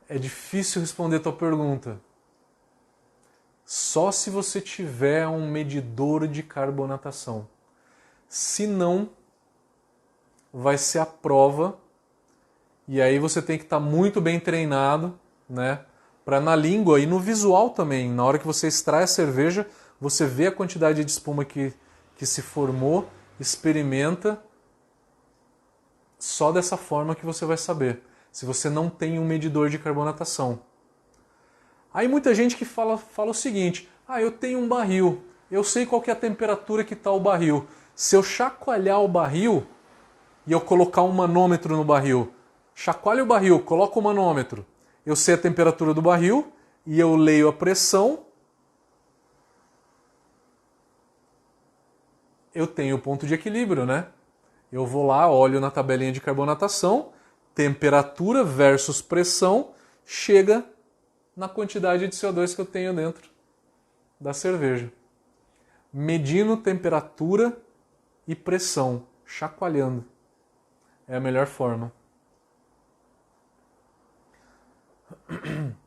É difícil responder a tua pergunta. Só se você tiver um medidor de carbonatação. Se não, vai ser a prova. E aí você tem que estar muito bem treinado, né? Para na língua e no visual também. Na hora que você extrai a cerveja, você vê a quantidade de espuma que se formou, experimenta só dessa forma que você vai saber, se você não tem um medidor de carbonatação. Aí muita gente que fala o seguinte, eu tenho um barril, eu sei qual que é a temperatura que está o barril. Se eu chacoalhar o barril e eu colocar um manômetro no barril, chacoalho o barril, coloco o manômetro, eu sei a temperatura do barril e eu leio a pressão, eu tenho o ponto de equilíbrio, né? Eu vou lá, olho na tabelinha de carbonatação, temperatura versus pressão, chega na quantidade de CO2 que eu tenho dentro da cerveja. Medindo temperatura e pressão, chacoalhando. É a melhor forma.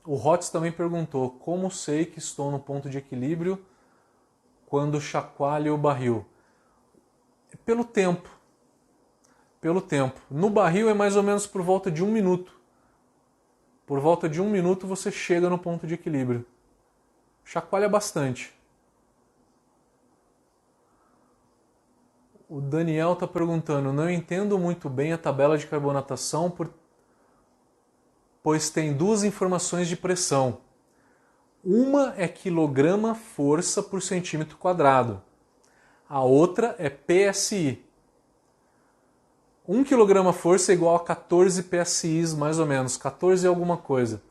O Hotz também perguntou, como sei que estou no ponto de equilíbrio quando chacoalho o barril? Pelo tempo. Pelo tempo. No barril é mais ou menos por volta de 1 minuto. Por volta de 1 minuto você chega no ponto de equilíbrio. Chacoalha bastante. O Daniel está perguntando, não entendo muito bem a tabela de carbonatação, pois tem duas informações de pressão. Uma é quilograma força por centímetro quadrado. A outra é PSI. 1 kg força é igual a 14 PSI, mais ou menos, 14 é alguma coisa.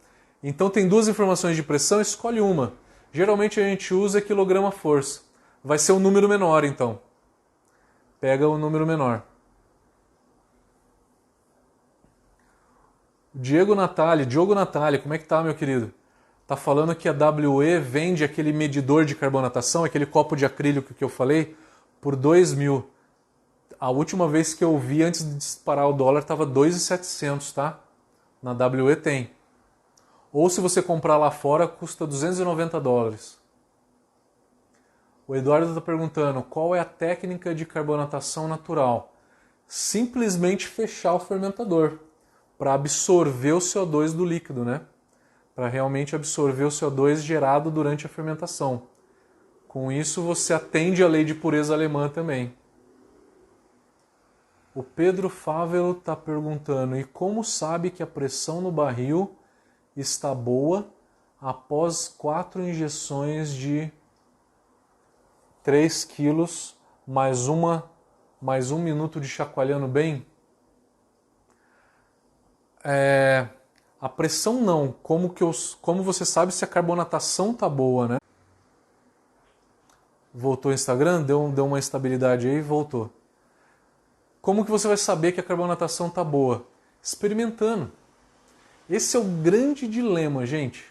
Então tem duas informações de pressão, escolhe uma. Geralmente a gente usa quilograma força. Vai ser um número menor, então. Pega o número menor. Diogo Natali, como é que tá, meu querido? Tá falando que a WE vende aquele medidor de carbonatação, aquele copo de acrílico que eu falei, por 2.000. A última vez que eu vi antes de disparar o dólar estava 2.700, tá? Na WE tem. Ou se você comprar lá fora, custa $290. O Eduardo está perguntando, qual é a técnica de carbonatação natural? Simplesmente fechar o fermentador para absorver o CO2 do líquido, né? Para realmente absorver o CO2 gerado durante a fermentação. Com isso você atende a lei de pureza alemã também. O Pedro Fávelo está perguntando, e como sabe que a pressão no barril está boa após 4 injeções de 3 quilos mais 1 minuto de chacoalhando bem? A pressão não. Como você sabe se a carbonatação está boa, né? Voltou o Instagram? Deu uma estabilidade aí e voltou. Como que você vai saber que a carbonatação está boa? Experimentando. Esse é o grande dilema, gente.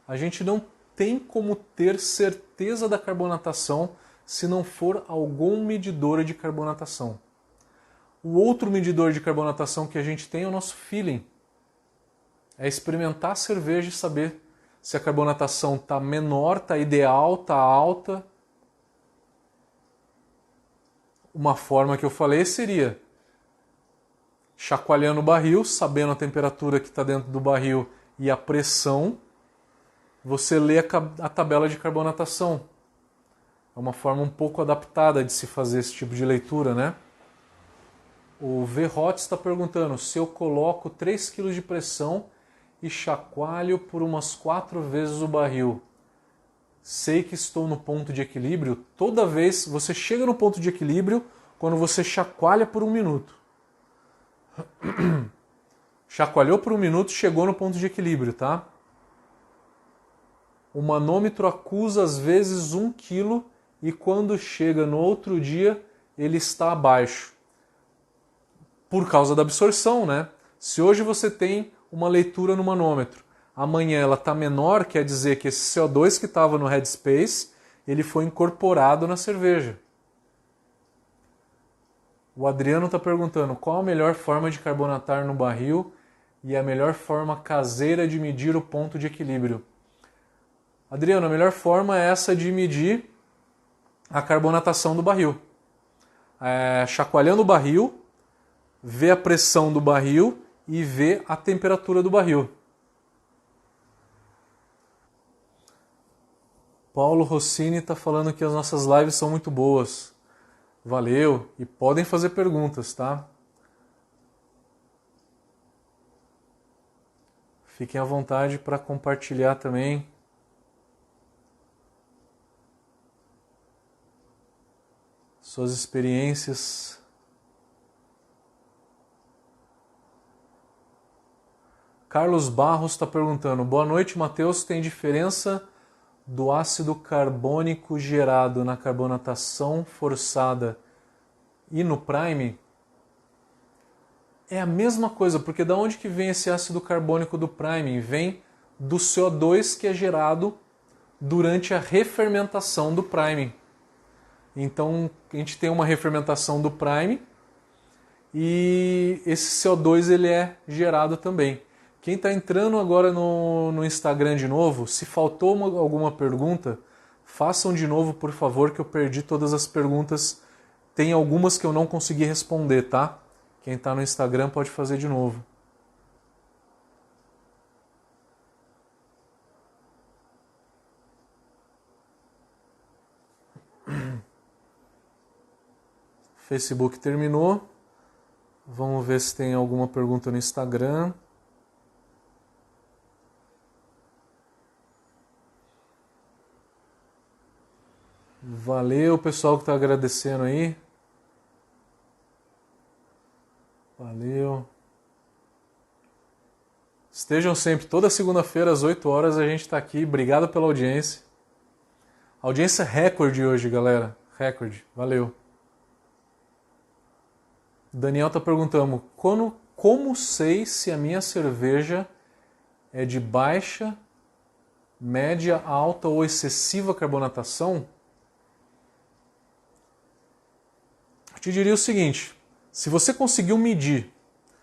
A gente não tem como ter certeza da carbonatação se não for algum medidor de carbonatação. O outro medidor de carbonatação que a gente tem é o nosso feeling. É experimentar a cerveja e saber se a carbonatação está menor, está ideal, está alta. Uma forma que eu falei seria chacoalhando o barril, sabendo a temperatura que está dentro do barril e a pressão, você lê a tabela de carbonatação. É uma forma um pouco adaptada de se fazer esse tipo de leitura, né? O V-Hot está perguntando se eu coloco 3 kg de pressão e chacoalho por umas 4 vezes o barril. Sei que estou no ponto de equilíbrio. Toda vez você chega no ponto de equilíbrio quando você chacoalha por 1 minuto. Chacoalhou por 1 minuto, chegou no ponto de equilíbrio, tá? O manômetro acusa às vezes 1 kg e quando chega no outro dia ele está abaixo. Por causa da absorção, né? Se hoje você tem uma leitura no manômetro, amanhã ela está menor, quer dizer que esse CO2 que estava no headspace, ele foi incorporado na cerveja. O Adriano está perguntando qual a melhor forma de carbonatar no barril e a melhor forma caseira de medir o ponto de equilíbrio. Adriano, a melhor forma é essa de medir a carbonatação do barril. Chacoalhando o barril, ver a pressão do barril e ver a temperatura do barril. Paulo Rossini está falando que as nossas lives são muito boas. Valeu, e podem fazer perguntas, tá? Fiquem à vontade para compartilhar também. Suas experiências. Carlos Barros está perguntando: boa noite, Matheus. Tem diferença do ácido carbônico gerado na carbonatação forçada e no prime? É a mesma coisa, porque da onde que vem esse ácido carbônico do prime? Vem do CO2 que é gerado durante a refermentação do prime. Então a gente tem uma refermentação do prime e esse CO2 ele é gerado também. Quem está entrando agora no Instagram de novo, se faltou alguma pergunta, façam de novo, por favor, que eu perdi todas as perguntas. Tem algumas que eu não consegui responder, tá? Quem está no Instagram pode fazer de novo. Facebook terminou. Vamos ver se tem alguma pergunta no Instagram. Valeu, pessoal que está agradecendo aí. Valeu. Estejam sempre, toda segunda-feira às 8 horas a gente está aqui. Obrigado pela audiência. Audiência recorde hoje, galera. Recorde. Valeu. Daniel está perguntando: como sei se a minha cerveja é de baixa, média, alta ou excessiva carbonatação? Eu te diria o seguinte: se você conseguiu medir,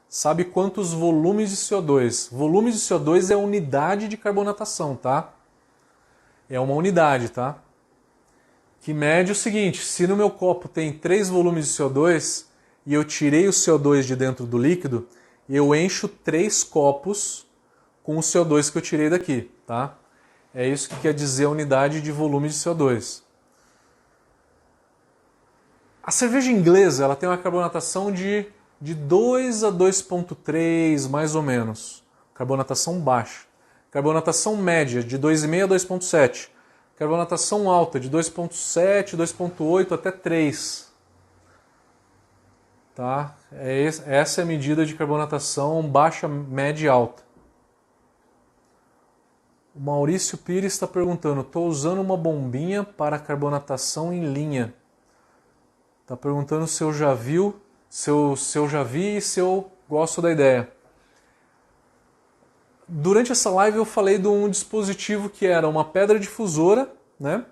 sabe quantos volumes de CO2? Volumes de CO2 é a unidade de carbonatação, tá? É uma unidade, tá? Que mede o seguinte: se no meu copo tem 3 volumes de CO2 e eu tirei o CO2 de dentro do líquido, eu encho 3 copos com o CO2 que eu tirei daqui, tá? É isso que quer dizer a unidade de volume de CO2. A cerveja inglesa ela tem uma carbonatação de 2 a 2,3, mais ou menos. Carbonatação baixa. Carbonatação média, de 2,5 a 2,7. Carbonatação alta, de 2,7, 2,8 até 3. Tá? Essa é a medida de carbonatação baixa, média e alta. O Maurício Pires está perguntando: estou usando uma bombinha para carbonatação em linha. Está perguntando se eu já viu, se eu já vi e se eu gosto da ideia. Durante essa live eu falei de um dispositivo que era uma pedra difusora, né?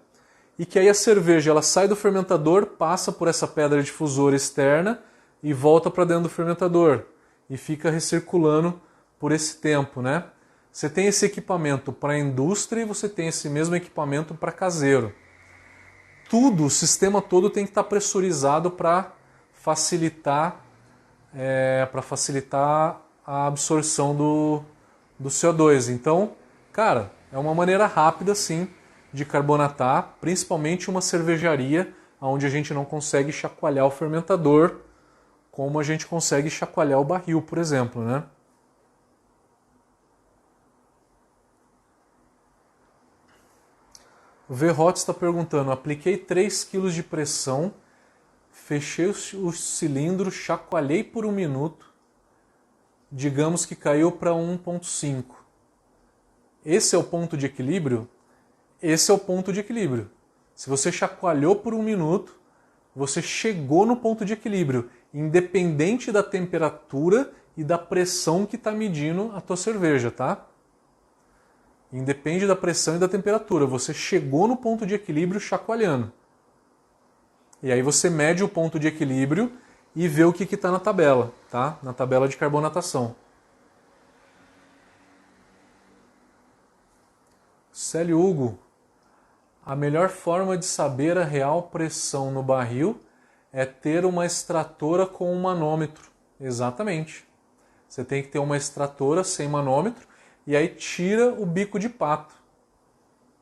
E que aí a cerveja ela sai do fermentador, passa por essa pedra difusora externa e volta para dentro do fermentador. E fica recirculando por esse tempo, né? Você tem esse equipamento para a indústria e você tem esse mesmo equipamento para caseiro. Tudo, o sistema todo tem que estar pressurizado para facilitar a absorção do CO2. Então, cara, é uma maneira rápida, sim, de carbonatar, principalmente uma cervejaria onde a gente não consegue chacoalhar o fermentador como a gente consegue chacoalhar o barril, por exemplo, né? O V-Hot está perguntando: apliquei 3 kg de pressão, fechei o cilindro, chacoalhei por 1 minuto, digamos que caiu para 1,5. Esse é o ponto de equilíbrio? Esse é o ponto de equilíbrio. Se você chacoalhou por 1 minuto, você chegou no ponto de equilíbrio, independente da temperatura e da pressão que está medindo a tua cerveja, tá? Independe da pressão e da temperatura. Você chegou no ponto de equilíbrio chacoalhando. E aí você mede o ponto de equilíbrio e vê o que está na tabela, tá? Na tabela de carbonatação. Célio Hugo: a melhor forma de saber a real pressão no barril é ter uma extratora com um manômetro. Exatamente. Você tem que ter uma extratora sem manômetro e aí tira o bico de pato.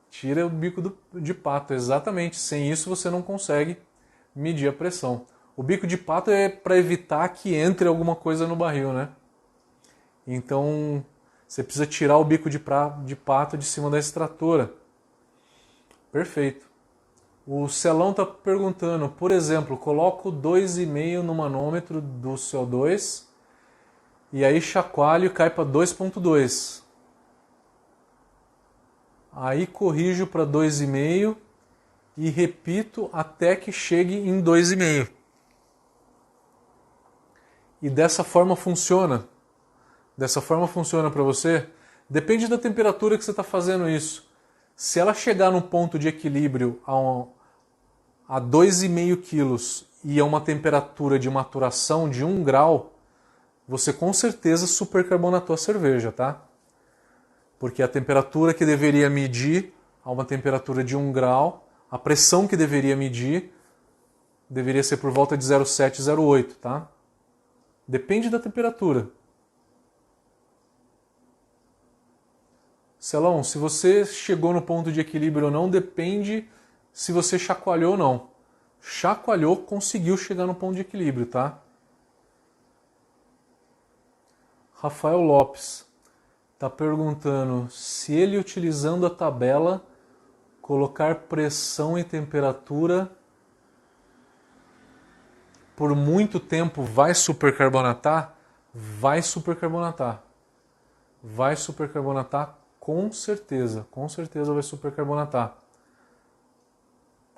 Tira o bico de pato, exatamente. Sem isso você não consegue medir a pressão. O bico de pato é para evitar que entre alguma coisa no barril, né? Então, Você precisa tirar o bico de pato de cima da extratora. Perfeito. O Celão está perguntando, por exemplo, coloco 2,5 no manômetro do CO2 e aí chacoalho e cai para 2,2. Aí corrijo para 2,5 e repito até que chegue em 2,5. E dessa forma funciona. Dessa forma funciona para você? Depende da temperatura que você está fazendo isso. Se ela chegar no ponto de equilíbrio a 2,5 quilos e a uma temperatura de maturação de 1 grau, você com certeza supercarbonatou a cerveja, tá? Porque a temperatura que deveria medir a uma temperatura de 1 grau, a pressão que deveria medir deveria ser por volta de 0,7, 0,8, tá? Depende da temperatura. Celão, se você chegou no ponto de equilíbrio ou não, depende se você chacoalhou ou não. Chacoalhou, conseguiu chegar no ponto de equilíbrio, tá? Rafael Lopes está perguntando se ele, utilizando a tabela, colocar pressão e temperatura por muito tempo vai supercarbonatar? Vai supercarbonatar. Vai supercarbonatar com certeza vai supercarbonatar.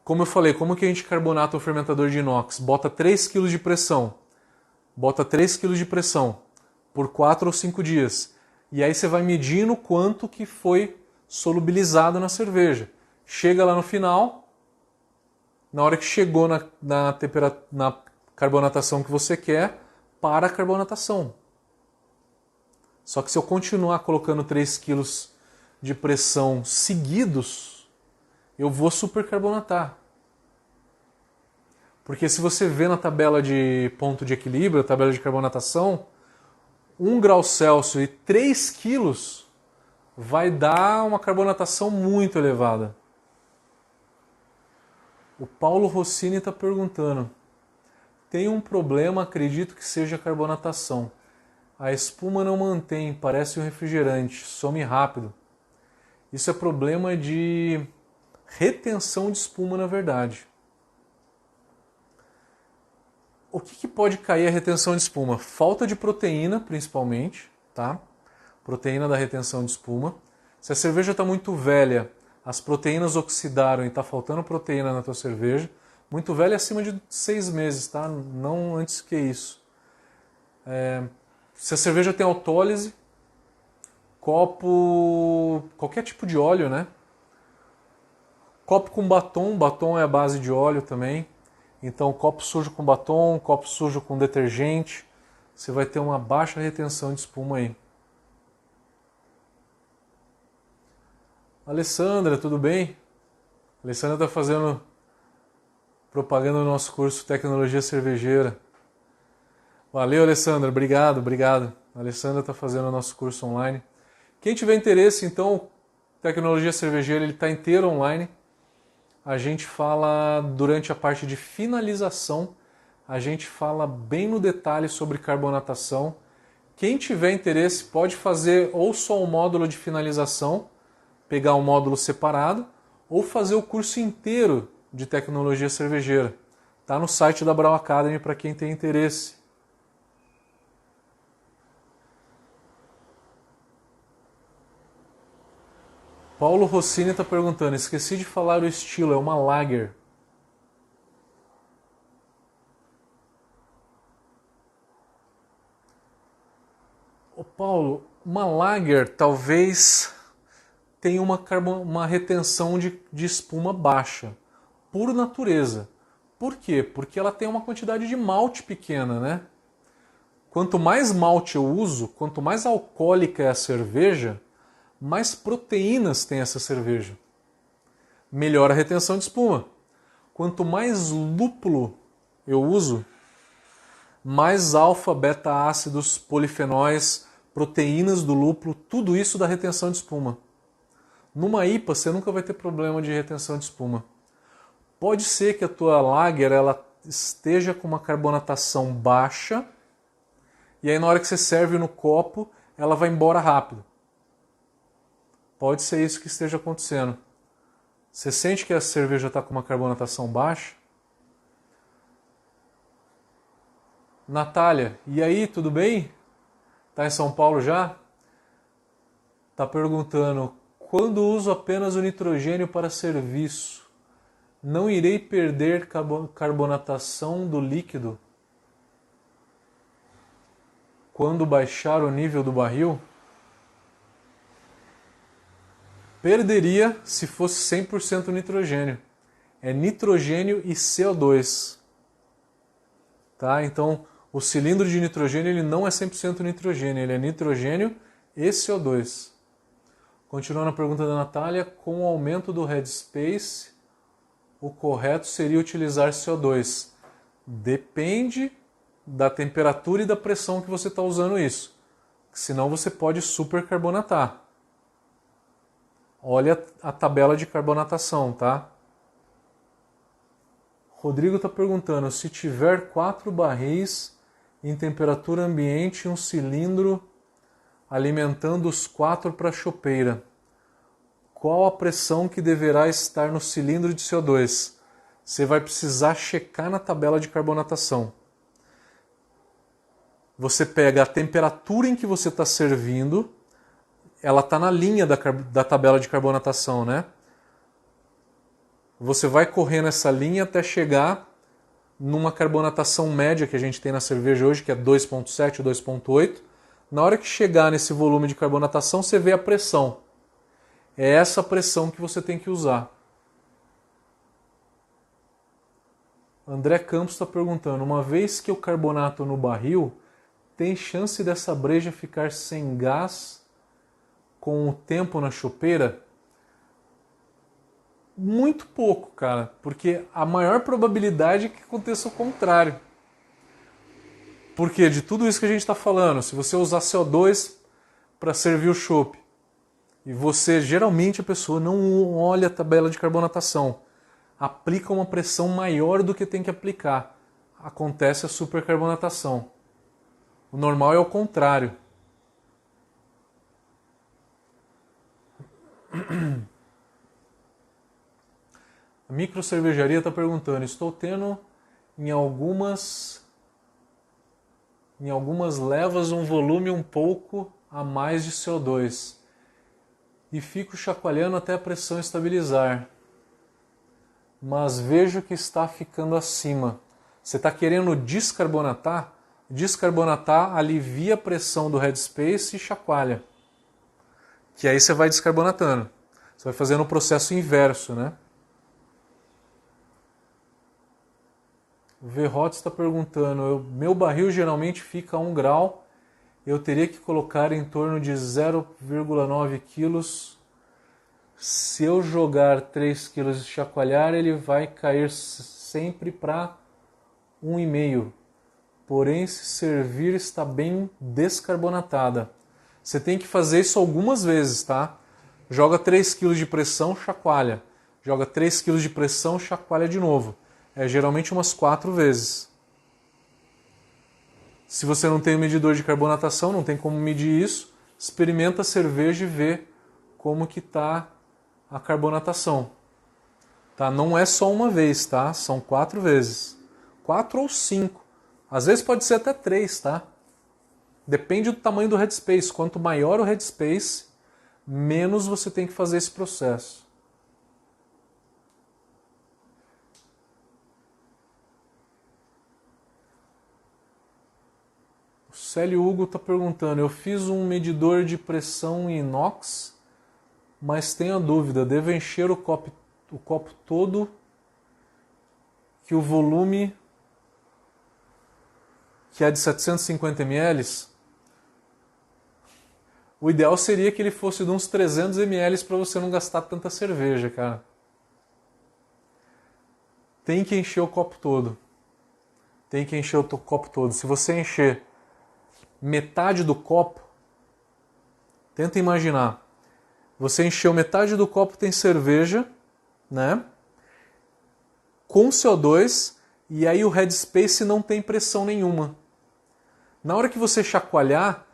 Como eu falei, como que a gente carbonata o fermentador de inox? Bota 3 kg de pressão. Bota 3 kg de pressão por 4 ou 5 dias. E aí você vai medindo quanto que foi solubilizado na cerveja. Chega lá no final, na hora que chegou na carbonatação que você quer, para a carbonatação. Só que se eu continuar colocando 3 kg de pressão seguidos, eu vou supercarbonatar. Porque se você vê na tabela de ponto de equilíbrio, a tabela de carbonatação, 1 grau Celsius e 3 quilos vai dar uma carbonatação muito elevada. O Paulo Rossini está perguntando, tem um problema, acredito que seja a carbonatação. A espuma não mantém, parece um refrigerante, some rápido. Isso é problema de retenção de espuma, na verdade. O que pode cair a retenção de espuma? Falta de proteína, principalmente, tá? Proteína da retenção de espuma. Se a cerveja está muito velha, as proteínas oxidaram e está faltando proteína na tua cerveja. Muito velha é acima de 6 meses, tá? Não antes que isso. Se a cerveja tem autólise, copo, qualquer tipo de óleo, né? Copo com batom é a base de óleo também. Então, copo sujo com batom, copo sujo com detergente, você vai ter uma baixa retenção de espuma aí. Alessandra, tudo bem? A Alessandra está fazendo propaganda no nosso curso Tecnologia Cervejeira. Valeu, Alessandra, obrigado. A Alessandra está fazendo o nosso curso online. Quem tiver interesse, então, Tecnologia Cervejeira, ele está inteiro online. A gente fala, durante a parte de finalização, a gente fala bem no detalhe sobre carbonatação. Quem tiver interesse pode fazer ou só o módulo de finalização, pegar um módulo separado, ou fazer o curso inteiro de Tecnologia Cervejeira. Está no site da Brau Academy para quem tem interesse. Paulo Rossini está perguntando, esqueci de falar o estilo, é uma Lager. Ô Paulo, uma Lager talvez tenha uma retenção de espuma baixa, por natureza. Por quê? Porque ela tem uma quantidade de malte pequena, né? Quanto mais malte eu uso, quanto mais alcoólica é a cerveja, mais proteínas tem essa cerveja. Melhora a retenção de espuma. Quanto mais lúpulo eu uso, mais alfa, beta ácidos, polifenóis, proteínas do lúpulo, tudo isso dá retenção de espuma. Numa IPA você nunca vai ter problema de retenção de espuma. Pode ser que a tua lager ela esteja com uma carbonatação baixa e aí na hora que você serve no copo ela vai embora rápido. Pode ser isso que esteja acontecendo. Você sente que a cerveja está com uma carbonatação baixa? Natália, e aí, tudo bem? Tá em São Paulo já? Tá perguntando, quando uso apenas o nitrogênio para serviço, não irei perder carbonatação do líquido quando baixar o nível do barril? Perderia se fosse 100% nitrogênio. É nitrogênio e CO2. Tá? Então, o cilindro de nitrogênio ele não é 100% nitrogênio, ele é nitrogênio e CO2. Continuando a pergunta da Natália, com o aumento do headspace, o correto seria utilizar CO2. Depende da temperatura e da pressão que você está usando isso. Senão você pode supercarbonatar. Olha a tabela de carbonatação, tá? Rodrigo está perguntando, se tiver 4 barris em temperatura ambiente e um cilindro alimentando os 4 para a chopeira, qual a pressão que deverá estar no cilindro de CO2? Você vai precisar checar na tabela de carbonatação. Você pega a temperatura em que você está servindo, ela está na linha da tabela de carbonatação, né? Você vai correr nessa linha até chegar numa carbonatação média que a gente tem na cerveja hoje, que é 2.7 ou 2.8. Na hora que chegar nesse volume de carbonatação, você vê a pressão. É essa pressão que você tem que usar. André Campos está perguntando, uma vez que eu carbonato no barril, tem chance dessa breja ficar sem gás com o tempo na chopeira? Muito pouco, cara, porque a maior probabilidade é que aconteça o contrário. Porque de tudo isso que a gente está falando, se você usar CO2 para servir o chopp, e você, geralmente a pessoa não olha a tabela de carbonatação, aplica uma pressão maior do que tem que aplicar, acontece a supercarbonatação. O normal é o contrário. A microcervejaria está perguntando, estou tendo em algumas levas um volume um pouco a mais de CO2 e fico chacoalhando até a pressão estabilizar, mas vejo que está ficando acima. Você está querendo descarbonatar? Descarbonatar alivia a pressão do headspace e chacoalha. Que aí você vai descarbonatando. Você vai fazendo o processo inverso, né? O Verrotes está perguntando, meu barril geralmente fica a 1 grau, eu teria que colocar em torno de 0,9 kg. Se eu jogar 3 kg e chacoalhar, ele vai cair sempre para 1,5. Porém, se servir, está bem descarbonatada. Você tem que fazer isso algumas vezes, tá? Joga 3 kg de pressão, chacoalha. Joga 3 kg de pressão, chacoalha de novo. É geralmente umas 4 vezes. Se você não tem um medidor de carbonatação, não tem como medir isso, experimenta a cerveja e vê como que está a carbonatação. Tá? Não é só uma vez, tá? São 4 vezes. 4 ou 5. Às vezes pode ser até 3, tá? Depende do tamanho do headspace. Quanto maior o headspace, menos você tem que fazer esse processo. O Célio Hugo está perguntando, eu fiz um medidor de pressão inox, mas tenho a dúvida, devo encher o copo todo que o volume que é de 750 ml? O ideal seria que ele fosse de uns 300 ml para você não gastar tanta cerveja, cara. Tem que encher o copo todo. Tem que encher o copo todo. Se você encher metade do copo, tenta imaginar. Você encheu metade do copo, tem cerveja, né? Com CO2, e aí o headspace não tem pressão nenhuma. Na hora que você chacoalhar,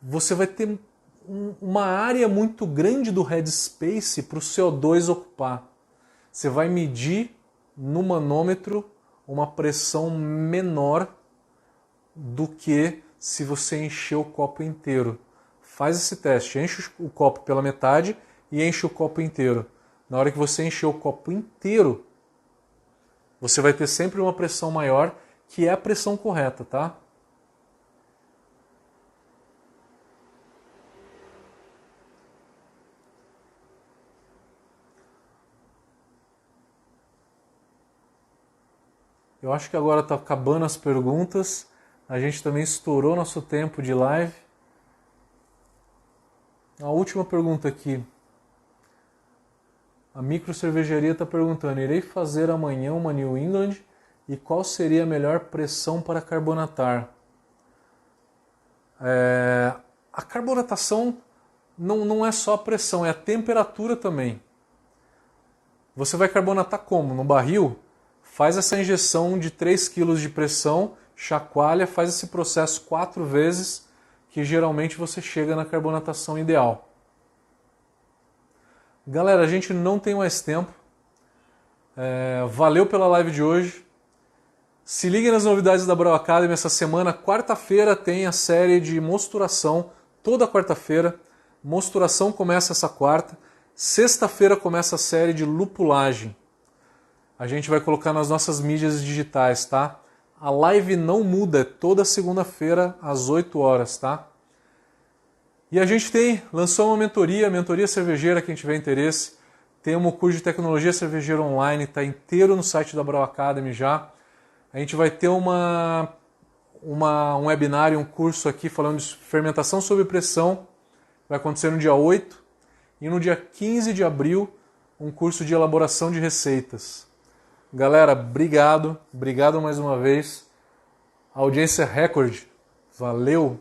você vai ter uma área muito grande do headspace para o CO2 ocupar. Você vai medir no manômetro uma pressão menor do que se você encher o copo inteiro. Faz esse teste, enche o copo pela metade e enche o copo inteiro. Na hora que você encher o copo inteiro, você vai ter sempre uma pressão maior, que é a pressão correta, tá? Eu acho que agora está acabando as perguntas. A gente também estourou nosso tempo de live. A última pergunta aqui. A Micro Cervejaria está perguntando: irei fazer amanhã uma New England e qual seria a melhor pressão para carbonatar? A carbonatação não é só a pressão, é a temperatura também. Você vai carbonatar como? No barril? Faz essa injeção de 3 kg de pressão, chacoalha, faz esse processo 4 vezes, que geralmente você chega na carbonatação ideal. Galera, a gente não tem mais tempo. Valeu pela live de hoje. Se liguem nas novidades da Brau Academy essa semana. Quarta-feira tem a série de mosturação, toda quarta-feira. Mosturação começa essa quarta. Sexta-feira começa a série de lupulagem. A gente vai colocar nas nossas mídias digitais, tá? A live não muda, é toda segunda-feira às 8 horas, tá? E a gente lançou uma mentoria cervejeira, quem tiver interesse. Tem um curso de tecnologia cervejeira online, está inteiro no site da Brau Academy já. A gente vai ter um webinário, um curso aqui falando de fermentação sob pressão. Vai acontecer no dia 8. E no dia 15 de abril, um curso de elaboração de receitas. Galera, obrigado mais uma vez. Audiência recorde. Valeu!